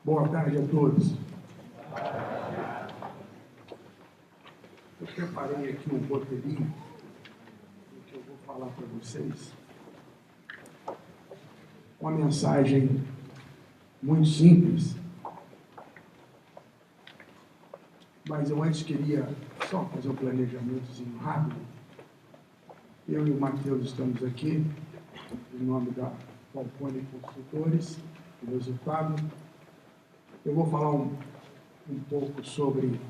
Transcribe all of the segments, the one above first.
Boa tarde a todos. Eu preparei aqui um roteirinho que eu vou falar para vocês. Uma mensagem muito simples, mas eu antes queria só fazer um planejamentozinho rápido. Eu e o Matheus estamos aqui, em nome da Falcone Consultores, do resultado. Eu vou falar um pouco sobre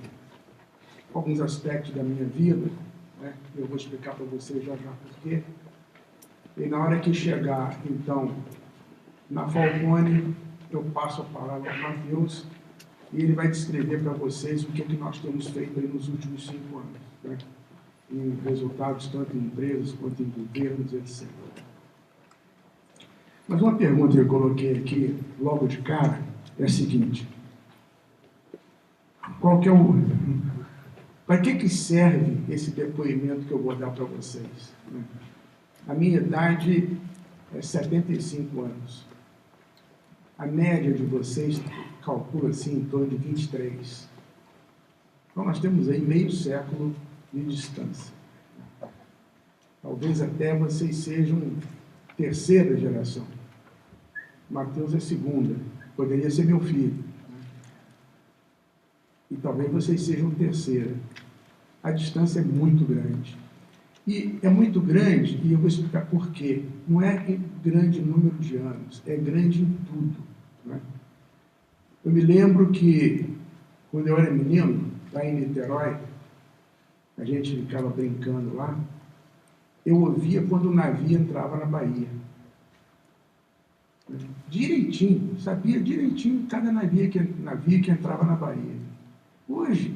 alguns aspectos da minha vida, né? Eu vou explicar para vocês já por quê. E na hora que chegar, então, na Falcone, eu passo a palavra ao Matheus e ele vai descrever para vocês o que é que nós temos feito aí nos últimos 5 anos, né? Em resultados tanto em empresas quanto em governos, etc. Mas uma pergunta que eu coloquei aqui, logo de cara, é a seguinte: qual que é para que serve esse depoimento que eu vou dar para vocês? A minha idade é 75 anos. A média de vocês calcula assim em torno de 23. Então nós temos aí meio século de distância. Talvez até vocês sejam terceira geração. Matheus é segunda. Poderia ser meu filho. E talvez vocês sejam terceira. A distância é muito grande. E é muito grande, e eu vou explicar por quê. Não é em grande número de anos, é grande em tudo. Né? Eu me lembro que, quando eu era menino, lá em Niterói, a gente ficava brincando lá, eu ouvia quando o navio entrava na Bahia. Direitinho, sabia direitinho cada navio que entrava na Bahia. Hoje,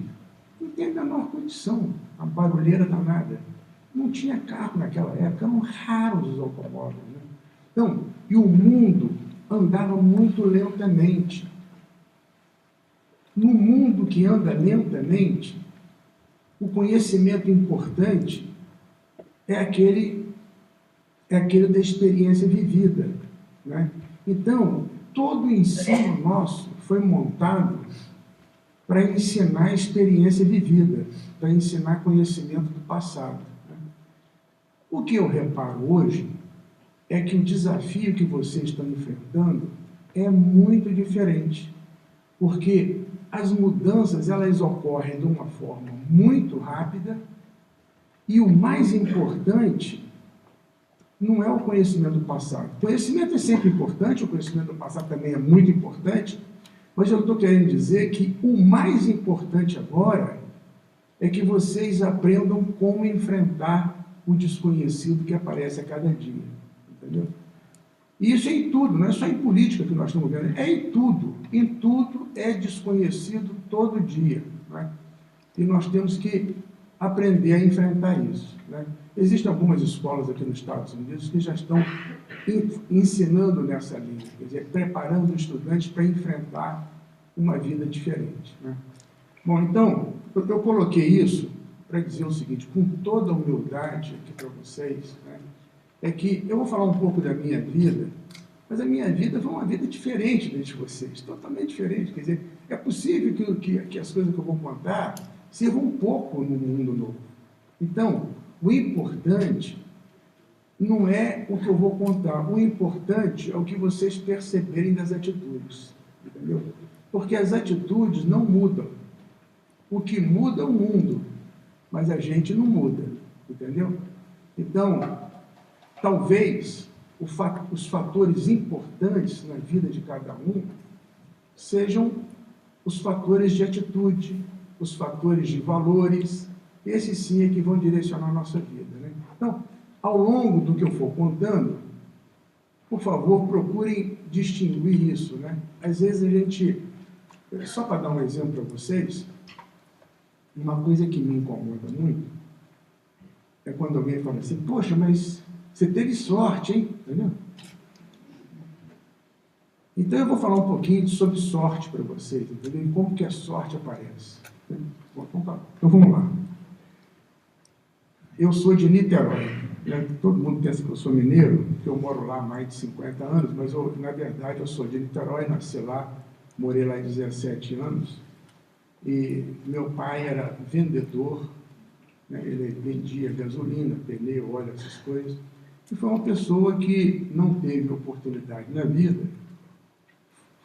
não tem a menor condição, a barulheira danada. Não tinha carro naquela época, eram raros os automóveis. Né? Então, e o mundo andava muito lentamente. No mundo que anda lentamente, o conhecimento importante é aquele da experiência vivida. Né? Então, todo o ensino nosso foi montado para ensinar a experiência vivida, para ensinar conhecimento do passado. Né? O que eu reparo hoje é que o desafio que vocês estão enfrentando é muito diferente, porque as mudanças elas ocorrem de uma forma muito rápida e o mais importante não é o conhecimento do passado. O conhecimento é sempre importante, o conhecimento do passado também é muito importante, mas eu estou querendo dizer que o mais importante agora é que vocês aprendam como enfrentar o desconhecido que aparece a cada dia. Entendeu? E isso é em tudo, não é só em política que nós estamos vendo, é em tudo. Em tudo é desconhecido todo dia. Né? E nós temos que aprender a enfrentar isso. Né? Existem algumas escolas aqui nos Estados Unidos que já estão ensinando nessa linha, quer dizer, preparando os estudantes para enfrentar uma vida diferente. Né? Bom, então, eu coloquei isso para dizer o seguinte, com toda a humildade aqui para vocês, né, é que eu vou falar um pouco da minha vida, mas a minha vida foi uma vida diferente de vocês, totalmente diferente. Quer dizer, é possível que as coisas que eu vou contar sirvam um pouco no mundo novo. Então, o importante não é o que eu vou contar, o importante é o que vocês perceberem das atitudes, entendeu? Porque as atitudes não mudam. O que muda é o mundo, mas a gente não muda, entendeu? Então, talvez os fatores importantes na vida de cada um sejam os fatores de atitude, os fatores de valores, esses sim é que vão direcionar a nossa vida. Né? Então, ao longo do que eu for contando, por favor, procurem distinguir isso. Né? Às vezes a gente, só para dar um exemplo para vocês, uma coisa que me incomoda muito é quando alguém fala assim, poxa, mas você teve sorte, hein? Entendeu? Então eu vou falar um pouquinho sobre sorte para vocês, entendeu? E como que a sorte aparece. Bom, então vamos lá. Eu sou de Niterói. Né? Todo mundo pensa que eu sou mineiro, que eu moro lá há mais de 50 anos, mas na verdade eu sou de Niterói, nasci lá, morei lá 17 anos, e meu pai era vendedor, né? Ele vendia gasolina, pneu, óleo, essas coisas, e foi uma pessoa que não teve oportunidade na vida,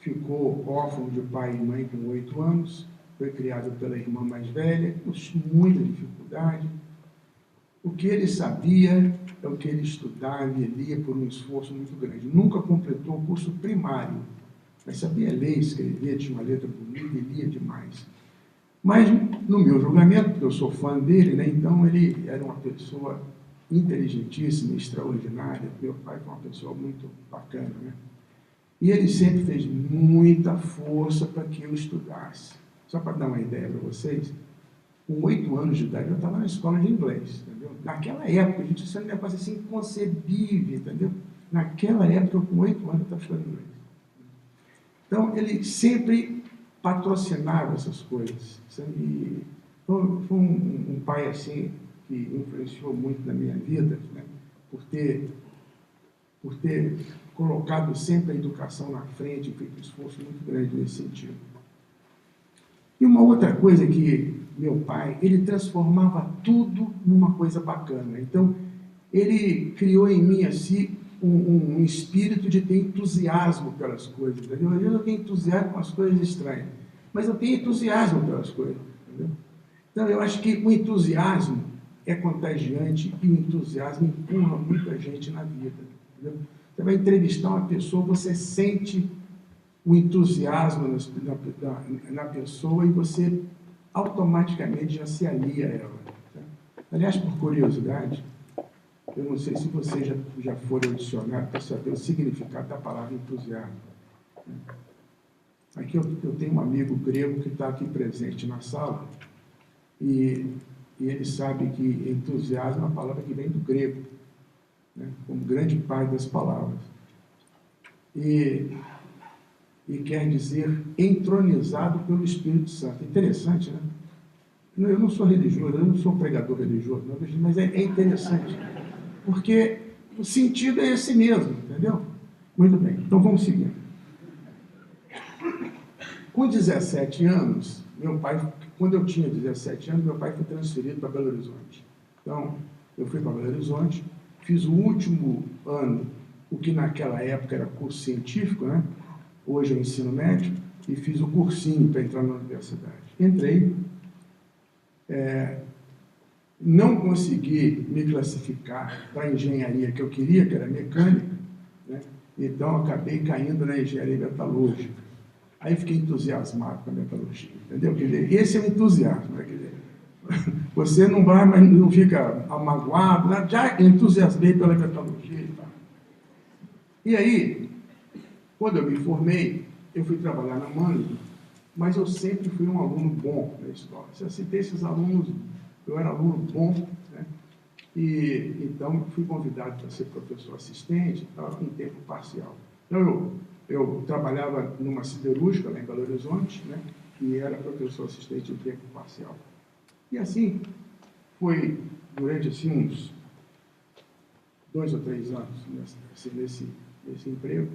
ficou órfão de pai e mãe com 8 anos, foi criado pela irmã mais velha, com muita dificuldade. O que ele sabia é o que ele estudava e lia por um esforço muito grande. Nunca completou o curso primário, mas sabia ler, escrever, tinha uma letra bonita e lia demais. Mas, no meu julgamento, porque eu sou fã dele, né, então ele era uma pessoa inteligentíssima, extraordinária. Meu pai foi uma pessoa muito bacana, né? E ele sempre fez muita força para que eu estudasse. Só para dar uma ideia para vocês, com 8 anos de idade eu estava na escola de inglês, entendeu? Naquela época, gente, isso é um negócio assim inconcebível, entendeu? Naquela época, com 8 anos, eu estava estudando inglês. Então, ele sempre patrocinava essas coisas. E foi um pai assim que influenciou muito na minha vida, né? por ter colocado sempre a educação na frente, feito um esforço muito grande nesse sentido. E uma outra coisa que meu pai, ele transformava tudo numa coisa bacana. Então, ele criou em mim assim um espírito de ter entusiasmo pelas coisas. Entendeu? Às vezes eu tenho entusiasmo com as coisas estranhas, mas eu tenho entusiasmo pelas coisas. Entendeu? Então, eu acho que o entusiasmo é contagiante e o entusiasmo empurra muita gente na vida. Entendeu? Você vai entrevistar uma pessoa, você sente o entusiasmo na pessoa e você automaticamente já se alia a ela. Tá? Aliás, por curiosidade, eu não sei se vocês já foram ao dicionário para saber o significado da palavra entusiasmo. Aqui eu tenho um amigo grego que está aqui presente na sala e ele sabe que entusiasmo é uma palavra que vem do grego, né, como grande pai das palavras. E quer dizer entronizado pelo Espírito Santo. Interessante, né? Eu não sou religioso, eu não sou um pregador religioso, não, mas é interessante, porque o sentido é esse mesmo, entendeu? Muito bem, então vamos seguir. Com 17 anos, meu pai, quando eu tinha 17 anos, meu pai foi transferido para Belo Horizonte. Então, eu fui para Belo Horizonte, fiz o último ano, o que naquela época era curso científico, né? Hoje é o ensino médio, e fiz o cursinho para entrar na universidade. Entrei, não consegui me classificar para a engenharia que eu queria, que era mecânica, né? Então acabei caindo na engenharia metalúrgica. Aí fiquei entusiasmado com a metalurgia, entendeu? Quer dizer, esse é o entusiasmo, né? Quer dizer, você não vai, mas não fica amagoado, né? Já entusiasmei pela metalurgia e tal. E aí, quando eu me formei, eu fui trabalhar na Mânlio, mas eu sempre fui um aluno bom na escola. Se eu citei esses alunos, eu era aluno bom, né? E então fui convidado para ser professor assistente, estava em tempo parcial. Então eu trabalhava numa siderúrgica lá em Belo Horizonte, né? E era professor assistente em tempo parcial. E assim foi durante assim, uns 2 ou 3 anos nesse emprego.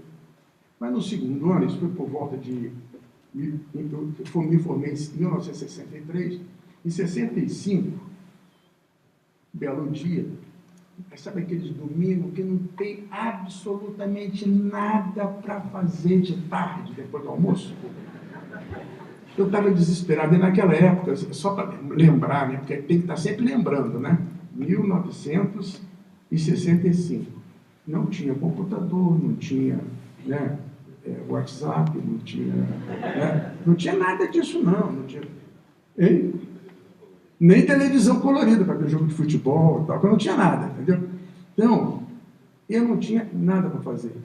Mas no segundo ano, isso foi por volta de... Eu me formei em 1963. Em 65, belo dia, sabe aqueles domingos que não tem absolutamente nada para fazer de tarde, depois do almoço? Eu estava desesperado. E naquela época, só para lembrar, né, porque tem que estar sempre lembrando, né? 1965. Não tinha computador, não tinha... né, WhatsApp, não tinha nada disso, não tinha, nem televisão colorida para ver jogo de futebol, tal, não tinha nada, entendeu? Então, eu não tinha nada para fazer.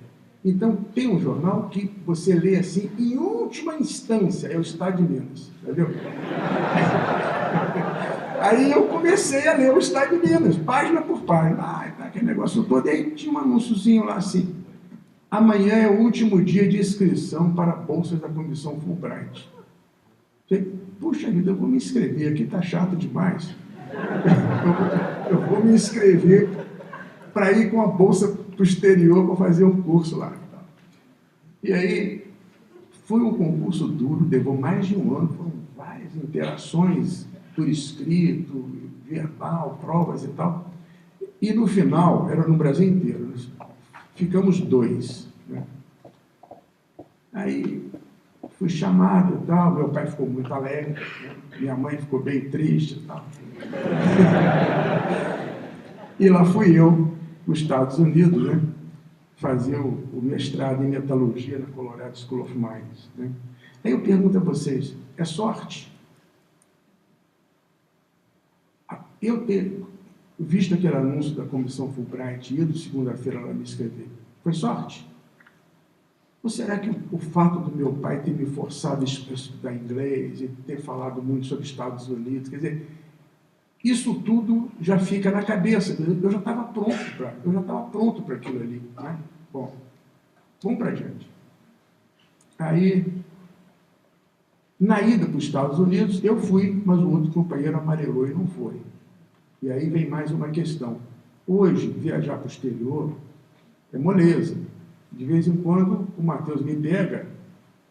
Então, tem um jornal que você lê assim, em última instância, é o Estado de Minas, entendeu? Aí eu comecei a ler o Estado de Minas, página por página, aquele negócio todo, aí tinha um anúnciozinho lá assim: amanhã é o último dia de inscrição para a bolsa da Comissão Fulbright. Puxa vida, eu vou me inscrever aqui, está chato demais. Eu vou me inscrever para ir com a bolsa para o exterior para fazer um curso lá. E aí Foi um concurso duro, levou mais de um ano, foram várias interações por escrito, verbal, provas e tal. E no final, era no Brasil inteiro, nós ficamos 2. Né? Aí fui chamado e tal, meu pai ficou muito alegre, né? Minha mãe ficou bem triste e tal. E lá fui eu, nos Estados Unidos, né? Fazer o mestrado em metalurgia na Colorado School of Mines. Né? Aí eu pergunto a vocês, é sorte? Eu ter visto aquele anúncio da Comissão Fulbright e ido segunda-feira lá me escrever, foi sorte? Ou será que o fato do meu pai ter me forçado a estudar inglês e ter falado muito sobre Estados Unidos, quer dizer, isso tudo já fica na cabeça, eu já estava pronto para aquilo ali. Né? Bom, vamos para adiante. Aí, na ida para os Estados Unidos, eu fui, mas o outro companheiro amarelou e não foi. E aí vem mais uma questão. Hoje, viajar para o exterior é moleza. De vez em quando, o Matheus me pega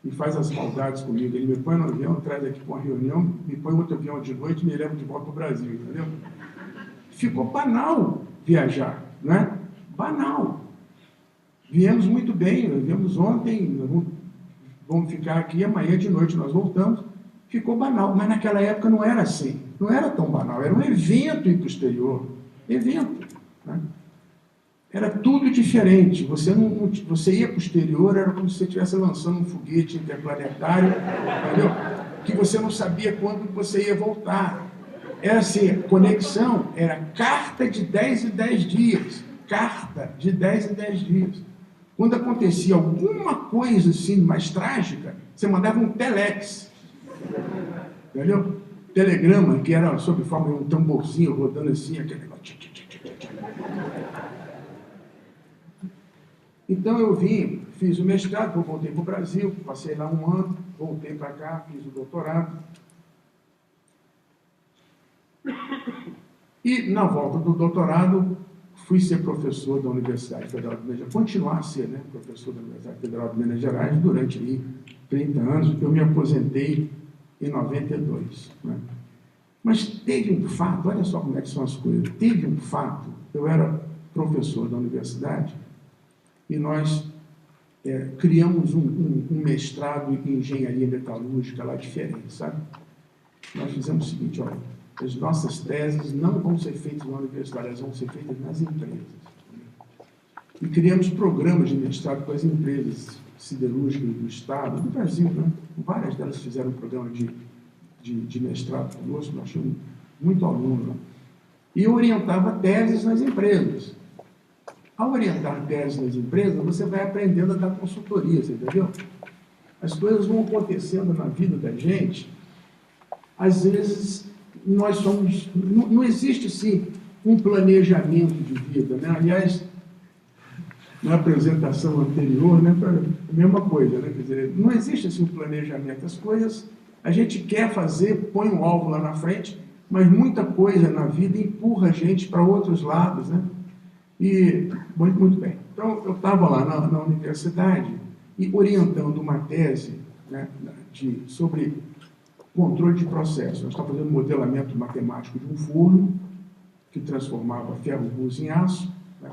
e faz as maldades comigo. Ele me põe no avião, traz aqui para uma reunião, me põe outro avião de noite e me leva de volta para o Brasil, entendeu? Ficou banal viajar, né? Banal. Viemos muito bem, nós viemos ontem, vamos ficar aqui, amanhã de noite nós voltamos. Ficou banal, mas naquela época não era assim. Não era tão banal, era um evento ir para o exterior. Evento, né? Era tudo diferente. Você ia para o exterior, era como se você estivesse lançando um foguete interplanetário, entendeu? Que você não sabia quando você ia voltar. Era assim, conexão, era carta de 10 em 10 dias. Carta de 10 em 10 dias. Quando acontecia alguma coisa assim mais trágica, você mandava um telex. Entendeu? Telegrama, que era sob forma de um tamborzinho rodando assim, aquele negócio. Então eu vim, fiz o mestrado, voltei para o Brasil, passei lá um ano, voltei para cá, fiz o doutorado. E na volta do doutorado, fui ser professor da Universidade Federal de Minas Gerais, continuar a ser, né, professor da Universidade Federal de Minas Gerais durante aí 30 anos, eu me aposentei em 92. Né? Mas teve um fato, olha só como é que são as coisas, teve um fato, eu era professor da universidade, e nós criamos um mestrado em engenharia metalúrgica lá diferente, sabe? Nós fizemos o seguinte, olha, as nossas teses não vão ser feitas na universidade, elas vão ser feitas nas empresas. E criamos programas de mestrado com as empresas siderúrgicas do Estado, do Brasil, né? Várias delas fizeram um programa de mestrado conosco, nós tínhamos muito aluno. Né? E eu orientava teses nas empresas. Ao orientar teses nas empresas, você vai aprendendo a dar consultoria, você entendeu? As coisas vão acontecendo na vida da gente, às vezes nós somos... Não existe, sim, um planejamento de vida, né? Aliás, na apresentação anterior, né, a mesma coisa, né? Quer dizer, não existe assim um planejamento. As coisas, a gente quer fazer, põe um alvo lá na frente, mas muita coisa na vida empurra a gente para outros lados, né? E, muito bem. Então, eu estava lá na universidade e orientando uma tese, né, sobre controle de processo. Nós estávamos fazendo um modelamento matemático de um forno que transformava ferro russo em aço, né,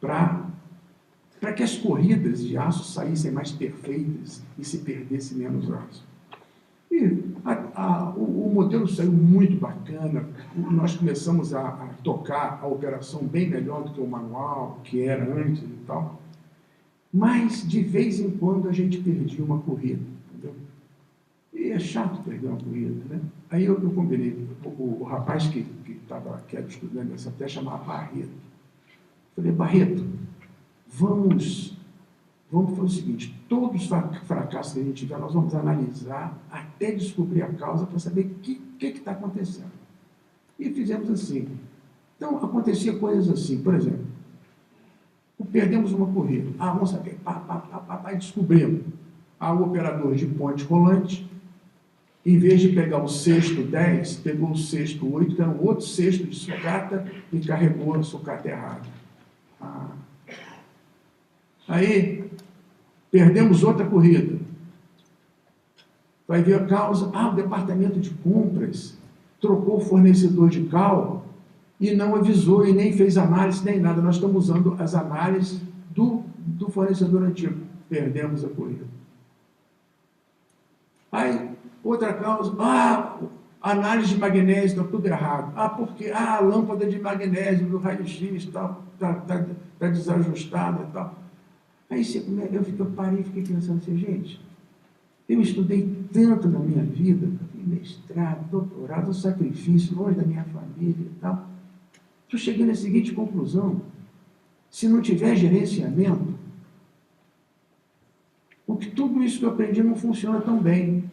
para que as corridas de aço saíssem mais perfeitas e se perdesse menos aço. E o modelo saiu muito bacana, nós começamos a tocar a operação bem melhor do que o manual, que era antes e tal, mas de vez em quando a gente perdia uma corrida, entendeu? E é chato perder uma corrida, né? Aí eu combinei, o rapaz que era estudando nessa até chamava Barreto. Falei, Barreto, vamos fazer o seguinte, todos os fracassos que a gente tiver, nós vamos analisar até descobrir a causa para saber o que está acontecendo. E fizemos assim. Então, acontecia coisas assim, por exemplo, perdemos uma corrida. Vamos saber, e descobrimos. O operador de ponte rolante, em vez de pegar o cesto 10, pegou o cesto 8, que era um outro cesto de sucata, e carregou a sucata errada. Aí, perdemos outra corrida. Vai ver a causa, o departamento de compras trocou o fornecedor de cal e não avisou e nem fez análise, nem nada. Nós estamos usando as análises do fornecedor antigo. Perdemos a corrida. Aí, outra causa, análise de magnésio, está tudo errado. Porque a lâmpada de magnésio do raio-x está desajustada e tal. Aí eu parei e fiquei pensando assim, gente, eu estudei tanto na minha vida, mestrado, doutorado, sacrifício, longe da minha família e tal. Eu cheguei na seguinte conclusão: se não tiver gerenciamento, tudo isso que eu aprendi não funciona tão bem.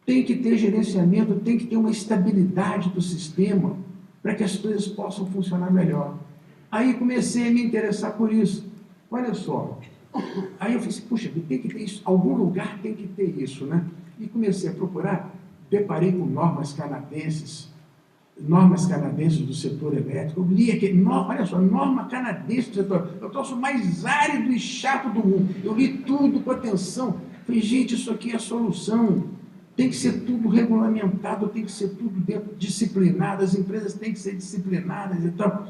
Tem que ter gerenciamento, tem que ter uma estabilidade do sistema para que as coisas possam funcionar melhor. Aí comecei a me interessar por isso. Olha só, aí eu falei, puxa, tem que ter isso, algum lugar tem que ter isso, né? E comecei a procurar, deparei com normas canadenses do setor elétrico. Eu li aquele, olha só, norma canadense do setor, eu troço mais árido e chato do mundo. Eu li tudo com atenção. Falei, gente, isso aqui é a solução. Tem que ser tudo regulamentado, tem que ser tudo disciplinado, as empresas têm que ser disciplinadas e tal.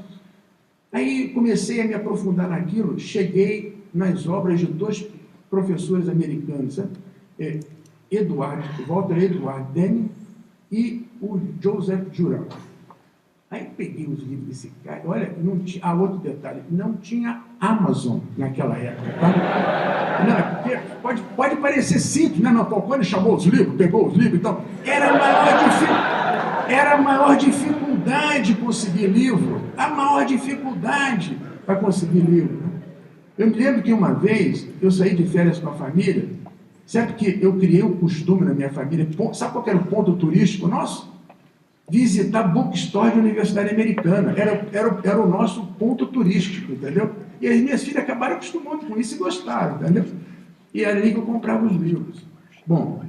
Aí comecei a me aprofundar naquilo, cheguei nas obras de dois professores americanos, Walter Edward Deming e o Joseph Juran. Aí peguei os livros desse cara, olha, não tinha, outro detalhe, não tinha Amazon naquela época, tá? Não, pode parecer simples, né? Quando chamou os livros, pegou os livros e tal, era a maior dificuldade conseguir livro, a maior dificuldade para conseguir livro. Né? Eu me lembro que uma vez, eu saí de férias com a família, sabe que eu criei o costume na minha família, sabe qual era o ponto turístico nosso? Visitar bookstore de universidade americana, era o nosso ponto turístico, entendeu? E as minhas filhas acabaram acostumando com isso e gostaram, entendeu? E era ali que eu comprava os livros. Bom,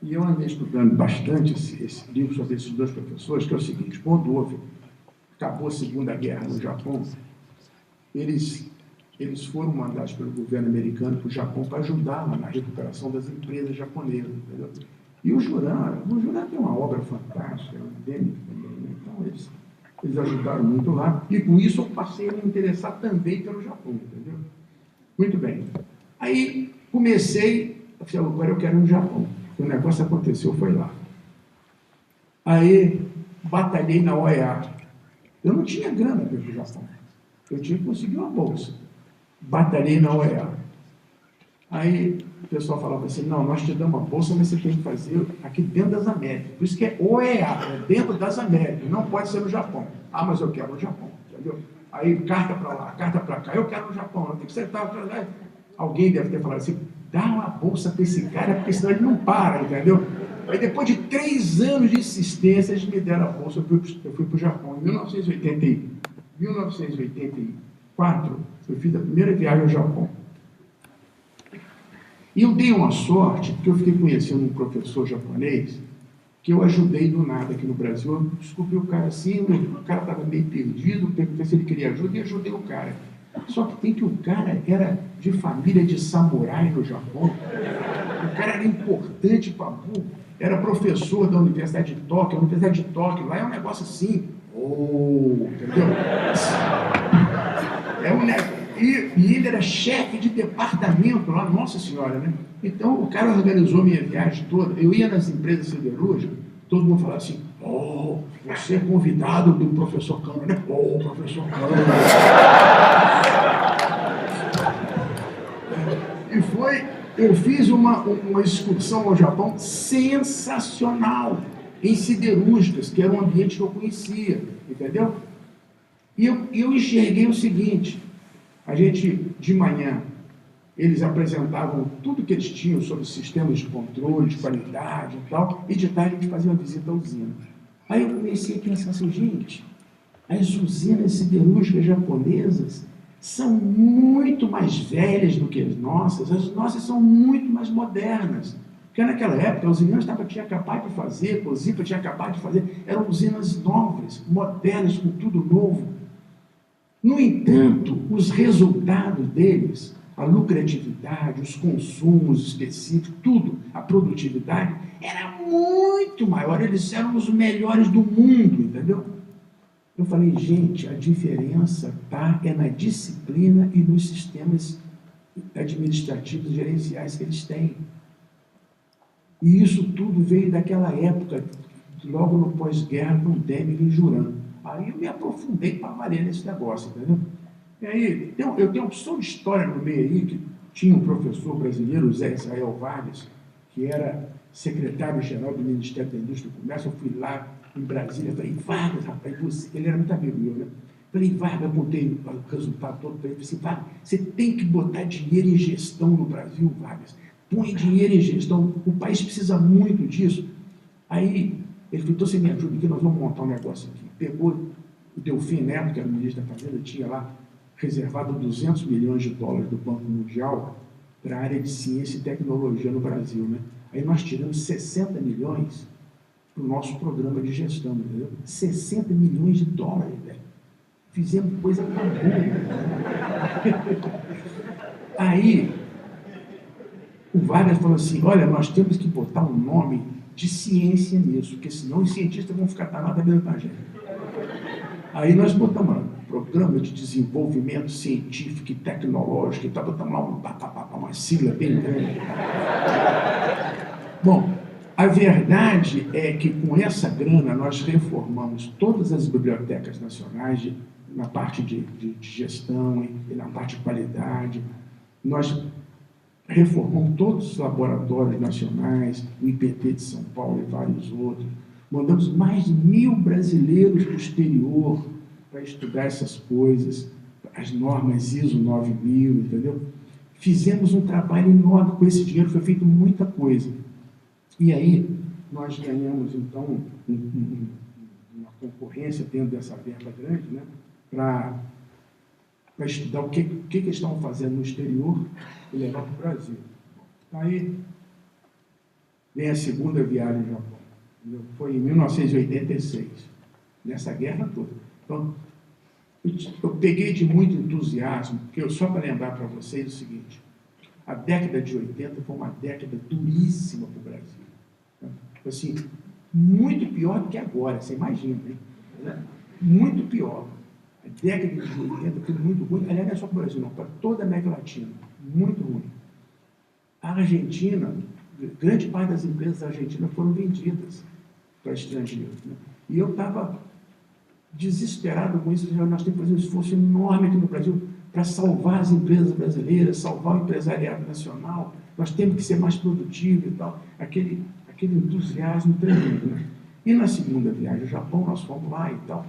e eu andei estudando bastante esse livro sobre esses dois professores, que é o seguinte: quando acabou a Segunda Guerra no Japão, eles foram mandados pelo governo americano para o Japão para ajudar na recuperação das empresas japonesas, entendeu? E o Juran tem uma obra fantástica, também, então eles ajudaram muito lá, e com isso eu passei a me interessar também pelo Japão, entendeu? Muito bem. Aí comecei, eu falei, agora eu quero ir no Japão. O negócio aconteceu, foi lá. Aí batalhei na OEA. Eu não tinha grana para ir para o Japão. Eu tinha que conseguir uma bolsa. Batalhei na OEA. Aí o pessoal falava assim, não, nós te damos uma bolsa, mas você tem que fazer aqui dentro das Américas. Por isso que é OEA, é dentro das Américas, não pode ser no Japão. Mas eu quero no Japão, entendeu? Aí carta para lá, carta para cá, eu quero no Japão, eu tenho que sentar. Alguém deve ter falado assim, dá uma bolsa para esse cara, porque senão ele não para, entendeu? Aí depois de 3 anos de insistência, eles me deram a bolsa, eu fui para o Japão. Em 1984, eu fiz a primeira viagem ao Japão. E eu dei uma sorte, porque eu fiquei conhecendo um professor japonês, que eu ajudei do nada aqui no Brasil. Eu descobri o cara assim, o cara estava meio perdido, perguntei se ele queria ajuda e ajudei o cara. Só que tem que o cara era de família de samurai no Japão, o cara era importante para burro, era professor da Universidade de Tóquio, a Universidade de Tóquio, lá é um negócio assim, entendeu? É um negócio. E ele era chefe de departamento lá, nossa senhora, né? Então o cara organizou minha viagem toda. Eu ia nas empresas siderúrgicas, todo mundo falava assim, você é convidado do professor Câmara, né? Professor Câmara. Eu fiz uma excursão ao Japão sensacional, em siderúrgicas, que era um ambiente que eu conhecia, entendeu? E eu enxerguei o seguinte: a gente, de manhã, eles apresentavam tudo que eles tinham sobre sistemas de controle, de qualidade e tal, e de tarde a gente fazia uma visita à usina. Aí eu comecei a pensar assim, gente, as usinas siderúrgicas japonesas são muito mais velhas do que as nossas são muito mais modernas. Porque naquela época, as usinas tinha acabado de fazer, a Cozipa tinha acabado de fazer, eram usinas novas, modernas, com tudo novo. No entanto, os resultados deles a lucratividade, os consumos específicos, tudo, a produtividade, era muito maior. Eles eram os melhores do mundo, entendeu? Eu falei, gente, a diferença é na disciplina e nos sistemas administrativos e gerenciais que eles têm. E isso tudo veio daquela época, logo no pós-guerra, com Demming e Juran. Aí eu me aprofundei para valer nesse negócio, entendeu? E aí, eu tenho uma opção de história no meio aí, que tinha um professor brasileiro, Zé Israel Vargas, que era secretário-geral do Ministério da Indústria e Comércio. Eu fui lá em Brasília, falei, Vargas, rapaz, ele era muito amigo meu, né? Falei, Vargas, eu contei o resultado todo para ele. Falei assim, Vargas, você tem que botar dinheiro em gestão no Brasil, Vargas. Põe dinheiro em gestão, o país precisa muito disso. Aí, ele falou, então você me ajuda aqui, nós vamos montar um negócio aqui. Pegou o Delfim Neto, que era o ministro da Fazenda, tinha lá reservado 200 milhões de dólares do Banco Mundial para a área de ciência e tecnologia no Brasil, né? Aí nós tiramos 60 milhões para o nosso programa de gestão, entendeu? 60 milhões de dólares, velho. Fizemos coisa pra boa. Aí, o Vargas falou assim, olha, nós temos que botar um nome de ciência nisso, porque senão os cientistas vão ficar danados dentro da gente. Aí nós botamos um Programa de Desenvolvimento Científico e Tecnológico, e tá, botamos lá uma sigla bem grande. Bom, a verdade é que com essa grana nós reformamos todas as bibliotecas nacionais na parte de gestão e na parte de qualidade. Nós reformamos todos os laboratórios nacionais, o IPT de São Paulo e vários outros. Mandamos mais de 1.000 brasileiros para o exterior para estudar essas coisas, as normas ISO 9000, entendeu? Fizemos um trabalho enorme com esse dinheiro, foi feito muita coisa. E aí, nós ganhamos, então, uma concorrência dentro dessa verba grande, né, para estudar o que eles estavam fazendo no exterior e levar para o Brasil. Aí, vem a segunda viagem ao Japão. Foi em 1986, nessa guerra toda. Então, eu peguei de muito entusiasmo, porque só para lembrar para vocês o seguinte, a década de 80 foi uma década duríssima para o Brasil. Assim, muito pior do que agora, você imagina, hein? Muito pior. A década de 80 foi muito ruim, aliás, não é só para o Brasil, não, para toda a América Latina, muito ruim. A Argentina, grande parte das empresas argentinas foram vendidas para estrangeiros, né? E eu estava desesperado com isso, nós temos que fazer um esforço enorme aqui no Brasil para salvar as empresas brasileiras, salvar o empresariado nacional, nós temos que ser mais produtivos e tal, aquele entusiasmo tremendo, né? E na segunda viagem ao Japão, nós fomos lá e tal,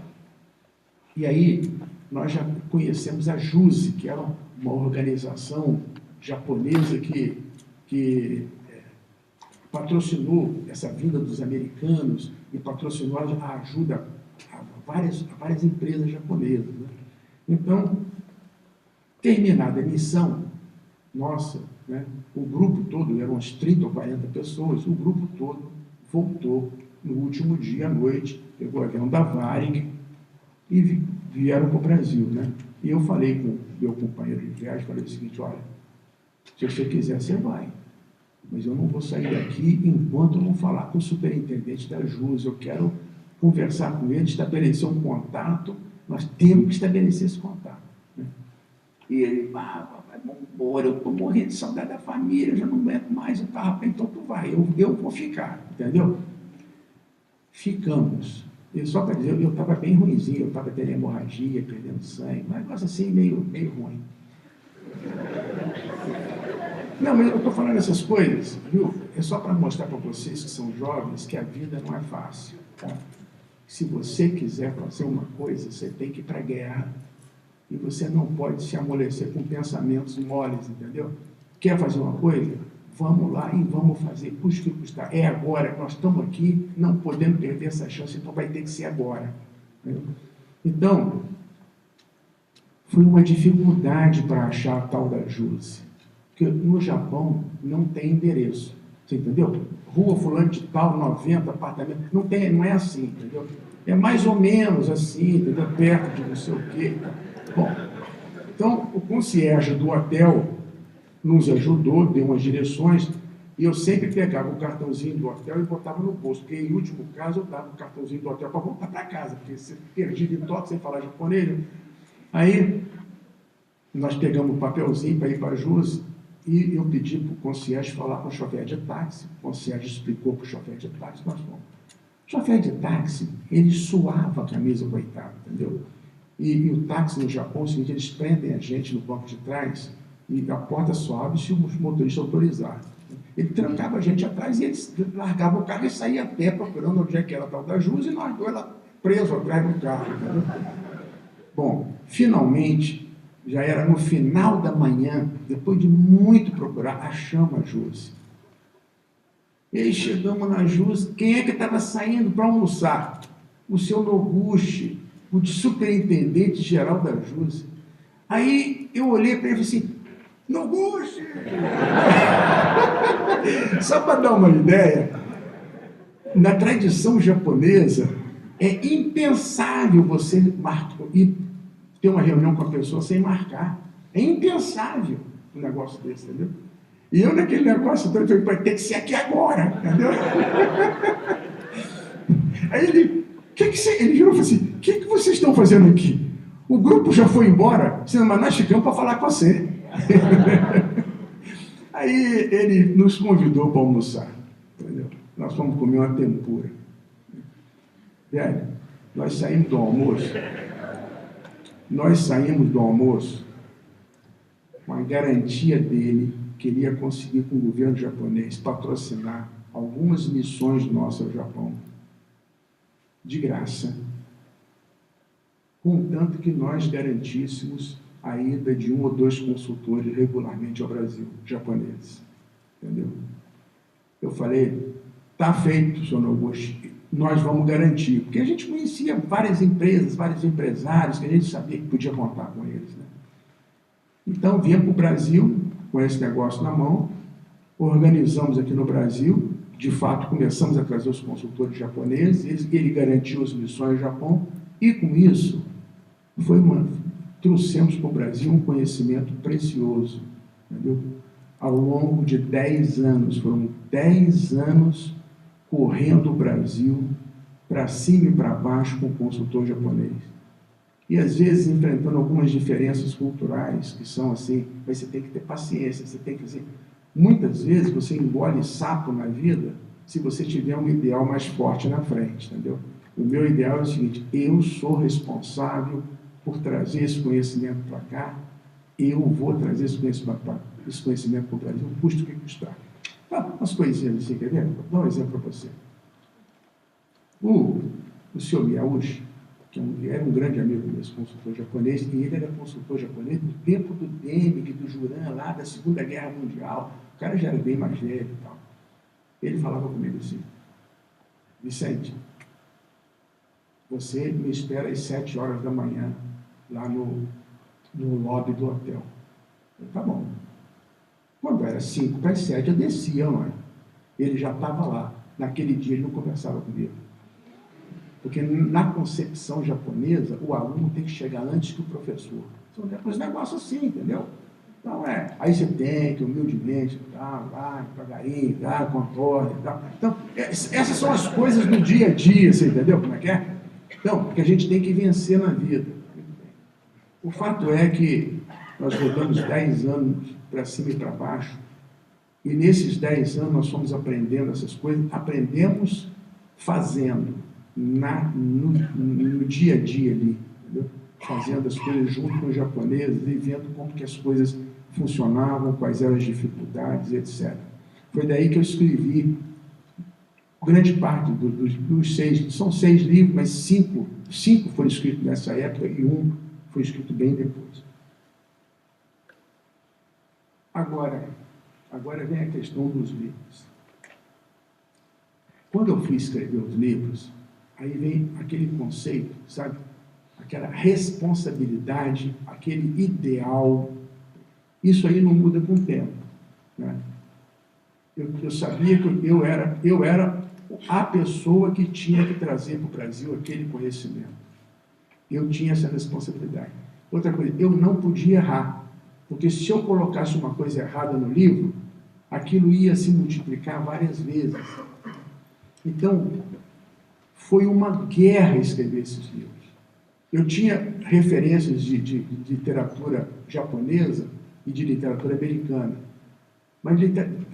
e aí nós já conhecemos a JUSE, que era uma organização japonesa que patrocinou essa vinda dos americanos e patrocinou a ajuda a várias empresas japonesas, né? Então, terminada a missão nossa, né, o grupo todo, eram umas 30 ou 40 pessoas, o grupo todo voltou no último dia à noite, pegou o avião da Varig e vieram para o Brasil, né? E eu falei com o meu companheiro de viagem, falei o seguinte, olha, se você quiser, você vai, mas eu não vou sair daqui enquanto eu não falar com o superintendente da JUS, eu quero conversar com ele, estabelecer um contato, nós temos que estabelecer esse contato, né? E ele, vamos embora, eu estou morrendo de saudade da família, eu já não aguento mais, eu tava, então tu vai, eu vou ficar, entendeu? Ficamos. E só para dizer, eu estava bem ruimzinho, eu estava tendo hemorragia, perdendo sangue, um negócio assim meio ruim. Não, mas eu estou falando essas coisas, viu? É só para mostrar para vocês que são jovens que a vida não é fácil, tá? Se você quiser fazer uma coisa, você tem que ir para a guerra. E você não pode se amolecer com pensamentos moles, entendeu? Quer fazer uma coisa? Vamos lá e vamos fazer, custe o que custar. É agora, nós estamos aqui, não podemos perder essa chance, então vai ter que ser agora, entendeu? Então, foi uma dificuldade para achar a tal da JUSE, porque no Japão não tem endereço, você entendeu? Rua fulano de tal, 90 apartamentos, não é assim, entendeu? É mais ou menos assim, entendeu? Perto de não sei o quê. Bom, então o concierge do hotel nos ajudou, deu umas direções, e eu sempre pegava o cartãozinho do hotel e botava no bolso, porque em último caso eu dava o cartãozinho do hotel para voltar para casa, porque se perdido em Tóquio sem falar japonês, né? Aí nós pegamos o papelzinho para ir para Jus e eu pedi para o concierge falar com o chofer de táxi. O concierge explicou para o chofer de táxi, nós fomos. O chofer de táxi, ele suava a camisa, coitado, entendeu? E o táxi no Japão, é o seguinte, eles prendem a gente no banco de trás e a porta só abre se o motorista autorizar. Ele trancava a gente atrás e eles largavam o carro e saía a pé procurando onde é que era a tal da Jus e nós dois lá presos atrás do carro, entendeu? Bom, finalmente, já era no final da manhã, depois de muito procurar, achamos a Jus. E aí chegamos na Jus, quem é que estava saindo para almoçar? O seu Noguchi, o superintendente geral da Jus. Aí eu olhei para ele e falei assim, Noguchi! Só para dar uma ideia, na tradição japonesa, é impensável você ir ter uma reunião com a pessoa sem marcar. É impensável um negócio desse, entendeu? E eu naquele negócio, eu falei, vai ter que ser aqui agora, entendeu? Aí ele virou e falou assim, o que vocês estão fazendo aqui? O grupo já foi embora, mas nós ficamos para falar com você. Aí ele nos convidou para almoçar, entendeu? Nós fomos comer uma tempura. Velho, nós saímos do almoço com a garantia dele que ele ia conseguir com o governo japonês patrocinar algumas missões nossas ao Japão, de graça, contanto que nós garantíssemos a ida de 1 ou 2 consultores regularmente ao Brasil, japoneses. Entendeu? Eu falei, tá feito, senhor Noguchi, nós vamos garantir, porque a gente conhecia várias empresas, vários empresários, que a gente sabia que podia contar com eles, né? Então, viemos para o Brasil, com esse negócio na mão, organizamos aqui no Brasil, de fato, começamos a trazer os consultores japoneses, ele garantiu as missões ao Japão, e com isso, trouxemos para o Brasil um conhecimento precioso, entendeu? Ao longo de 10 anos, foram 10 anos correndo o Brasil para cima e para baixo com o consultor japonês. E às vezes enfrentando algumas diferenças culturais, que são assim, mas você tem que ter paciência, você tem que dizer, muitas vezes você engole sapo na vida se você tiver um ideal mais forte na frente, entendeu? O meu ideal é o seguinte, eu sou responsável por trazer esse conhecimento para cá, eu vou trazer esse conhecimento para o Brasil, custe o que custar. Umas coisinhas assim, quer ver? Vou dar um exemplo para você. O senhor Miyauchi, que era um grande amigo desse consultor japonês, e ele era consultor japonês no tempo do Deng, do Juran, lá da Segunda Guerra Mundial. O cara já era bem mais velho e tal. Ele falava comigo assim, Vicente, você me espera às 7 horas da manhã, lá no lobby do hotel. Eu, tá bom. Quando era 5 para as 7, eu descia, mano. Ele já estava lá. Naquele dia ele não conversava comigo. Porque na concepção japonesa, o aluno tem que chegar antes que o professor. São uns negócios assim, entendeu? Então aí você tem que, humildemente, vai, devagarinho, contorne, tal. Então, essas são as coisas do dia a dia, você entendeu como é que é? Então, que a gente tem que vencer na vida. O fato é que nós rodamos 10 anos para cima e para baixo, e nesses 10 anos nós fomos aprendendo essas coisas, aprendemos fazendo, no dia a dia ali, entendeu? Fazendo as coisas junto com os japoneses e vendo como que as coisas funcionavam, quais eram as dificuldades, etc. Foi daí que eu escrevi grande parte dos 6, são 6 livros, mas 5 foram escritos nessa época e 1 foi escrito bem depois. Agora vem a questão dos livros. Quando eu fui escrever os livros, aí vem aquele conceito, sabe? Aquela responsabilidade, aquele ideal. Isso aí não muda com o tempo, né? Eu sabia que eu era a pessoa que tinha que trazer para o Brasil aquele conhecimento. Eu tinha essa responsabilidade. Outra coisa, eu não podia errar. Porque se eu colocasse uma coisa errada no livro, aquilo ia se multiplicar várias vezes. Então, foi uma guerra escrever esses livros. Eu tinha referências de literatura japonesa e de literatura americana. Mas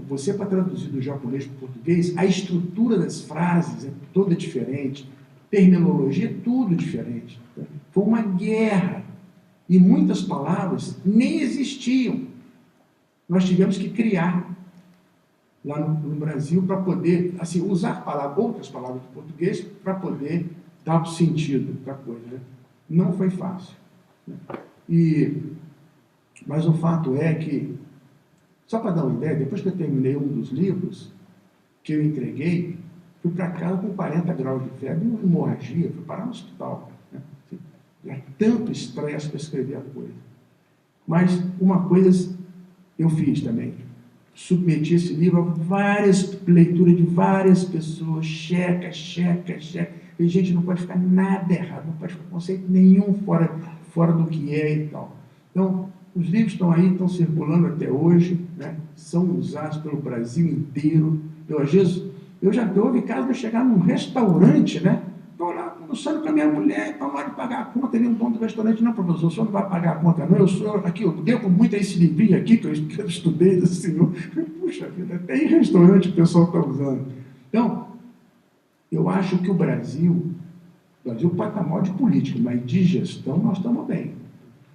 você, para traduzir do japonês para o português, a estrutura das frases é toda diferente, terminologia é tudo diferente. Foi uma guerra. E muitas palavras nem existiam. Nós tivemos que criar lá no Brasil para poder assim, usar outras palavras do português para poder dar sentido para a coisa. Né? Não foi fácil. Mas o fato é que, só para dar uma ideia, depois que eu terminei um dos livros que eu entreguei, fui para casa com 40 graus de febre, uma hemorragia, fui parar no hospital. Né? É tanto estresse para escrever a coisa. Mas uma coisa eu fiz também. Submeti esse livro a várias leituras de várias pessoas, checa. E, gente, não pode ficar nada errado, não pode ficar conceito nenhum fora do que é e tal. Então, os livros estão aí, estão circulando até hoje, né? São usados pelo Brasil inteiro. Às vezes, já houve caso de eu chegar num restaurante, né? Estou lá almoçando com a minha mulher, está na hora de pagar a conta, ele é um dono do restaurante, não, professor, o senhor não vai pagar a conta, não, eu devo muito a esse livrinho aqui, que eu estudei desse senhor. Puxa vida, até em restaurante o pessoal está usando. Então, eu acho que o Brasil pode estar mal de política, mas de gestão nós estamos bem.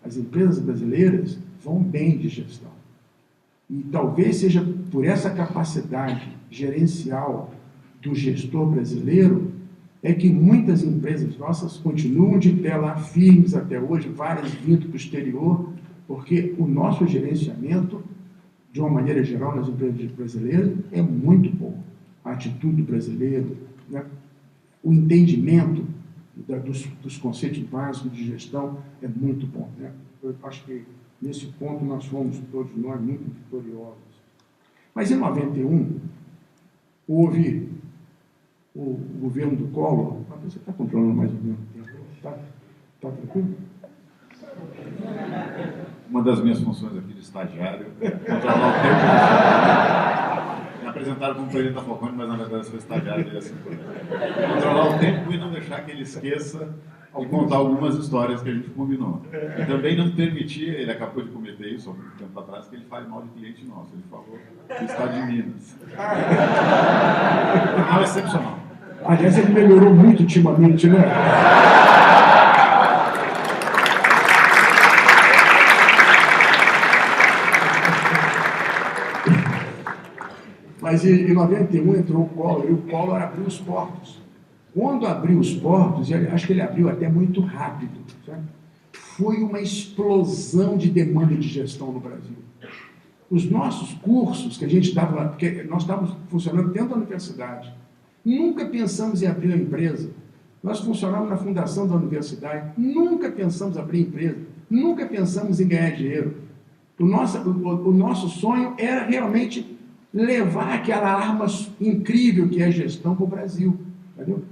As empresas brasileiras vão bem de gestão. E talvez seja por essa capacidade gerencial do gestor brasileiro é que muitas empresas nossas continuam de pé lá firmes até hoje, várias vindo para o exterior, porque o nosso gerenciamento, de uma maneira geral, nas empresas brasileiras, é muito bom. A atitude do brasileiro, né? O entendimento dos conceitos básicos de gestão é muito bom. Né? Eu acho que, nesse ponto, nós fomos, todos nós, muito vitoriosos. Mas, em 91, houve o governo do Collor. Você está controlando mais ou menos o tempo? Está tranquilo? Uma das minhas funções aqui de estagiário é controlar o tempo. Me apresentaram como presidente da Falcone, mas na verdade eu sou estagiário dele assim. Controlar o tempo e não deixar que ele esqueça e contar algumas histórias que a gente combinou. E também não permitir, ele acabou de cometer isso há muito tempo atrás, que ele fale mal de cliente nosso. Ele falou que está de Minas. Não, excepcional. Aliás, ele melhorou muito ultimamente, né? Mas em 91 entrou o Collor, e o Collor abriu os portos. Quando abriu os portos, acho que ele abriu até muito rápido, sabe? Foi uma explosão de demanda de gestão no Brasil. Os nossos cursos que a gente dava lá, porque nós estávamos funcionando dentro da universidade, nunca pensamos em abrir uma empresa. Nós funcionávamos na fundação da universidade, nunca pensamos em abrir empresa, nunca pensamos em ganhar dinheiro. O nosso sonho era realmente levar aquela arma incrível que é a gestão para o Brasil. Entendeu?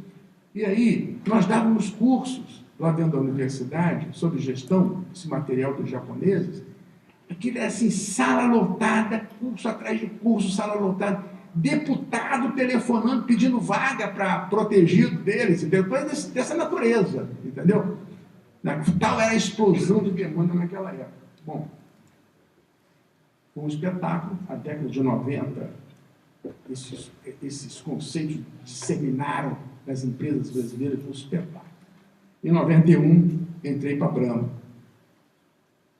E aí, nós dávamos cursos lá dentro da universidade sobre gestão, esse material dos japoneses. Aquilo era assim, sala lotada, curso atrás de curso, sala lotada, deputado telefonando, pedindo vaga para protegido deles, depois dessa natureza, entendeu? Tal era a explosão de demanda naquela época. Bom, foi um espetáculo, a década de 90, esses conceitos disseminaram nas empresas brasileiras, foi um espetáculo. Em 91, entrei para a Brahma.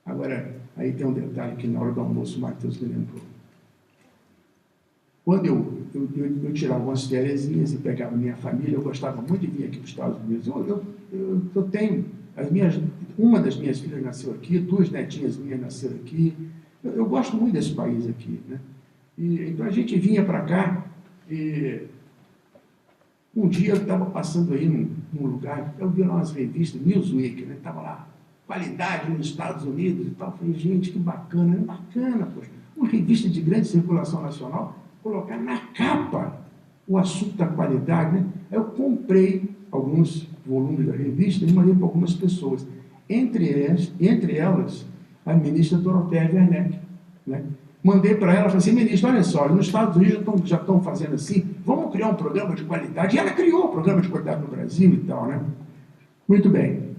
Agora, aí tem um detalhe que na hora do almoço o Matheus me lembrou. Quando eu tirava umas fériasinhas e pegava minha família, eu gostava muito de vir aqui para os Estados Unidos. Eu tenho, uma das minhas filhas nasceu aqui, 2 netinhas minhas nasceram aqui. Eu gosto muito desse país aqui, né? Então a gente vinha para cá e um dia eu estava passando aí num lugar, eu vi lá umas revistas, Newsweek, né? Estava lá, qualidade nos Estados Unidos e tal. Eu falei, gente, que bacana, poxa. Uma revista de grande circulação nacional, colocar na capa o assunto da qualidade, né? Eu comprei alguns volumes da revista e mandei para algumas pessoas. Entre elas, a ministra Dorothea Werneck, né? Mandei para ela, falei assim, ministra, olha só, nos Estados Unidos já estão fazendo assim, vamos criar um programa de qualidade. E ela criou o programa de qualidade no Brasil e tal, né? Muito bem.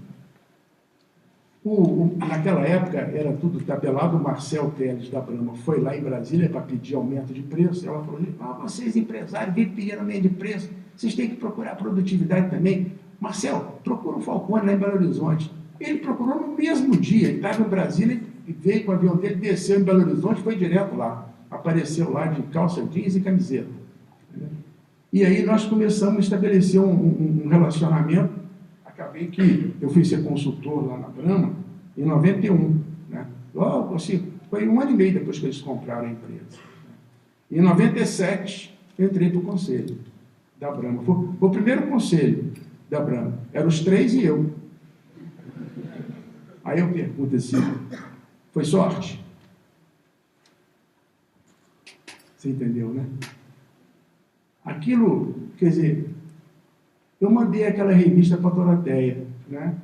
Naquela época era tudo tabelado, o Marcel Teles da Brahma foi lá em Brasília para pedir aumento de preço, ela falou, vocês empresários vêm pedindo aumento de preço, vocês têm que procurar produtividade também. Marcel, procura o Falcone lá em Belo Horizonte. Ele procurou no mesmo dia, ele estava em Brasília e veio com o avião dele, desceu em Belo Horizonte e foi direto lá. Apareceu lá de calça jeans e camiseta. E aí nós começamos a estabelecer um relacionamento. Acabei que eu fui ser consultor lá na Brahma em 91. Né? Logo assim, foi 1 ano e meio depois que eles compraram a empresa. Em 97, eu entrei para o conselho da Brahma. Foi o primeiro conselho da Brahma. Eram os 3 e eu. Aí eu pergunto assim, foi sorte? Você entendeu, né? Aquilo, quer dizer, eu mandei aquela revista para a Dorothea, né?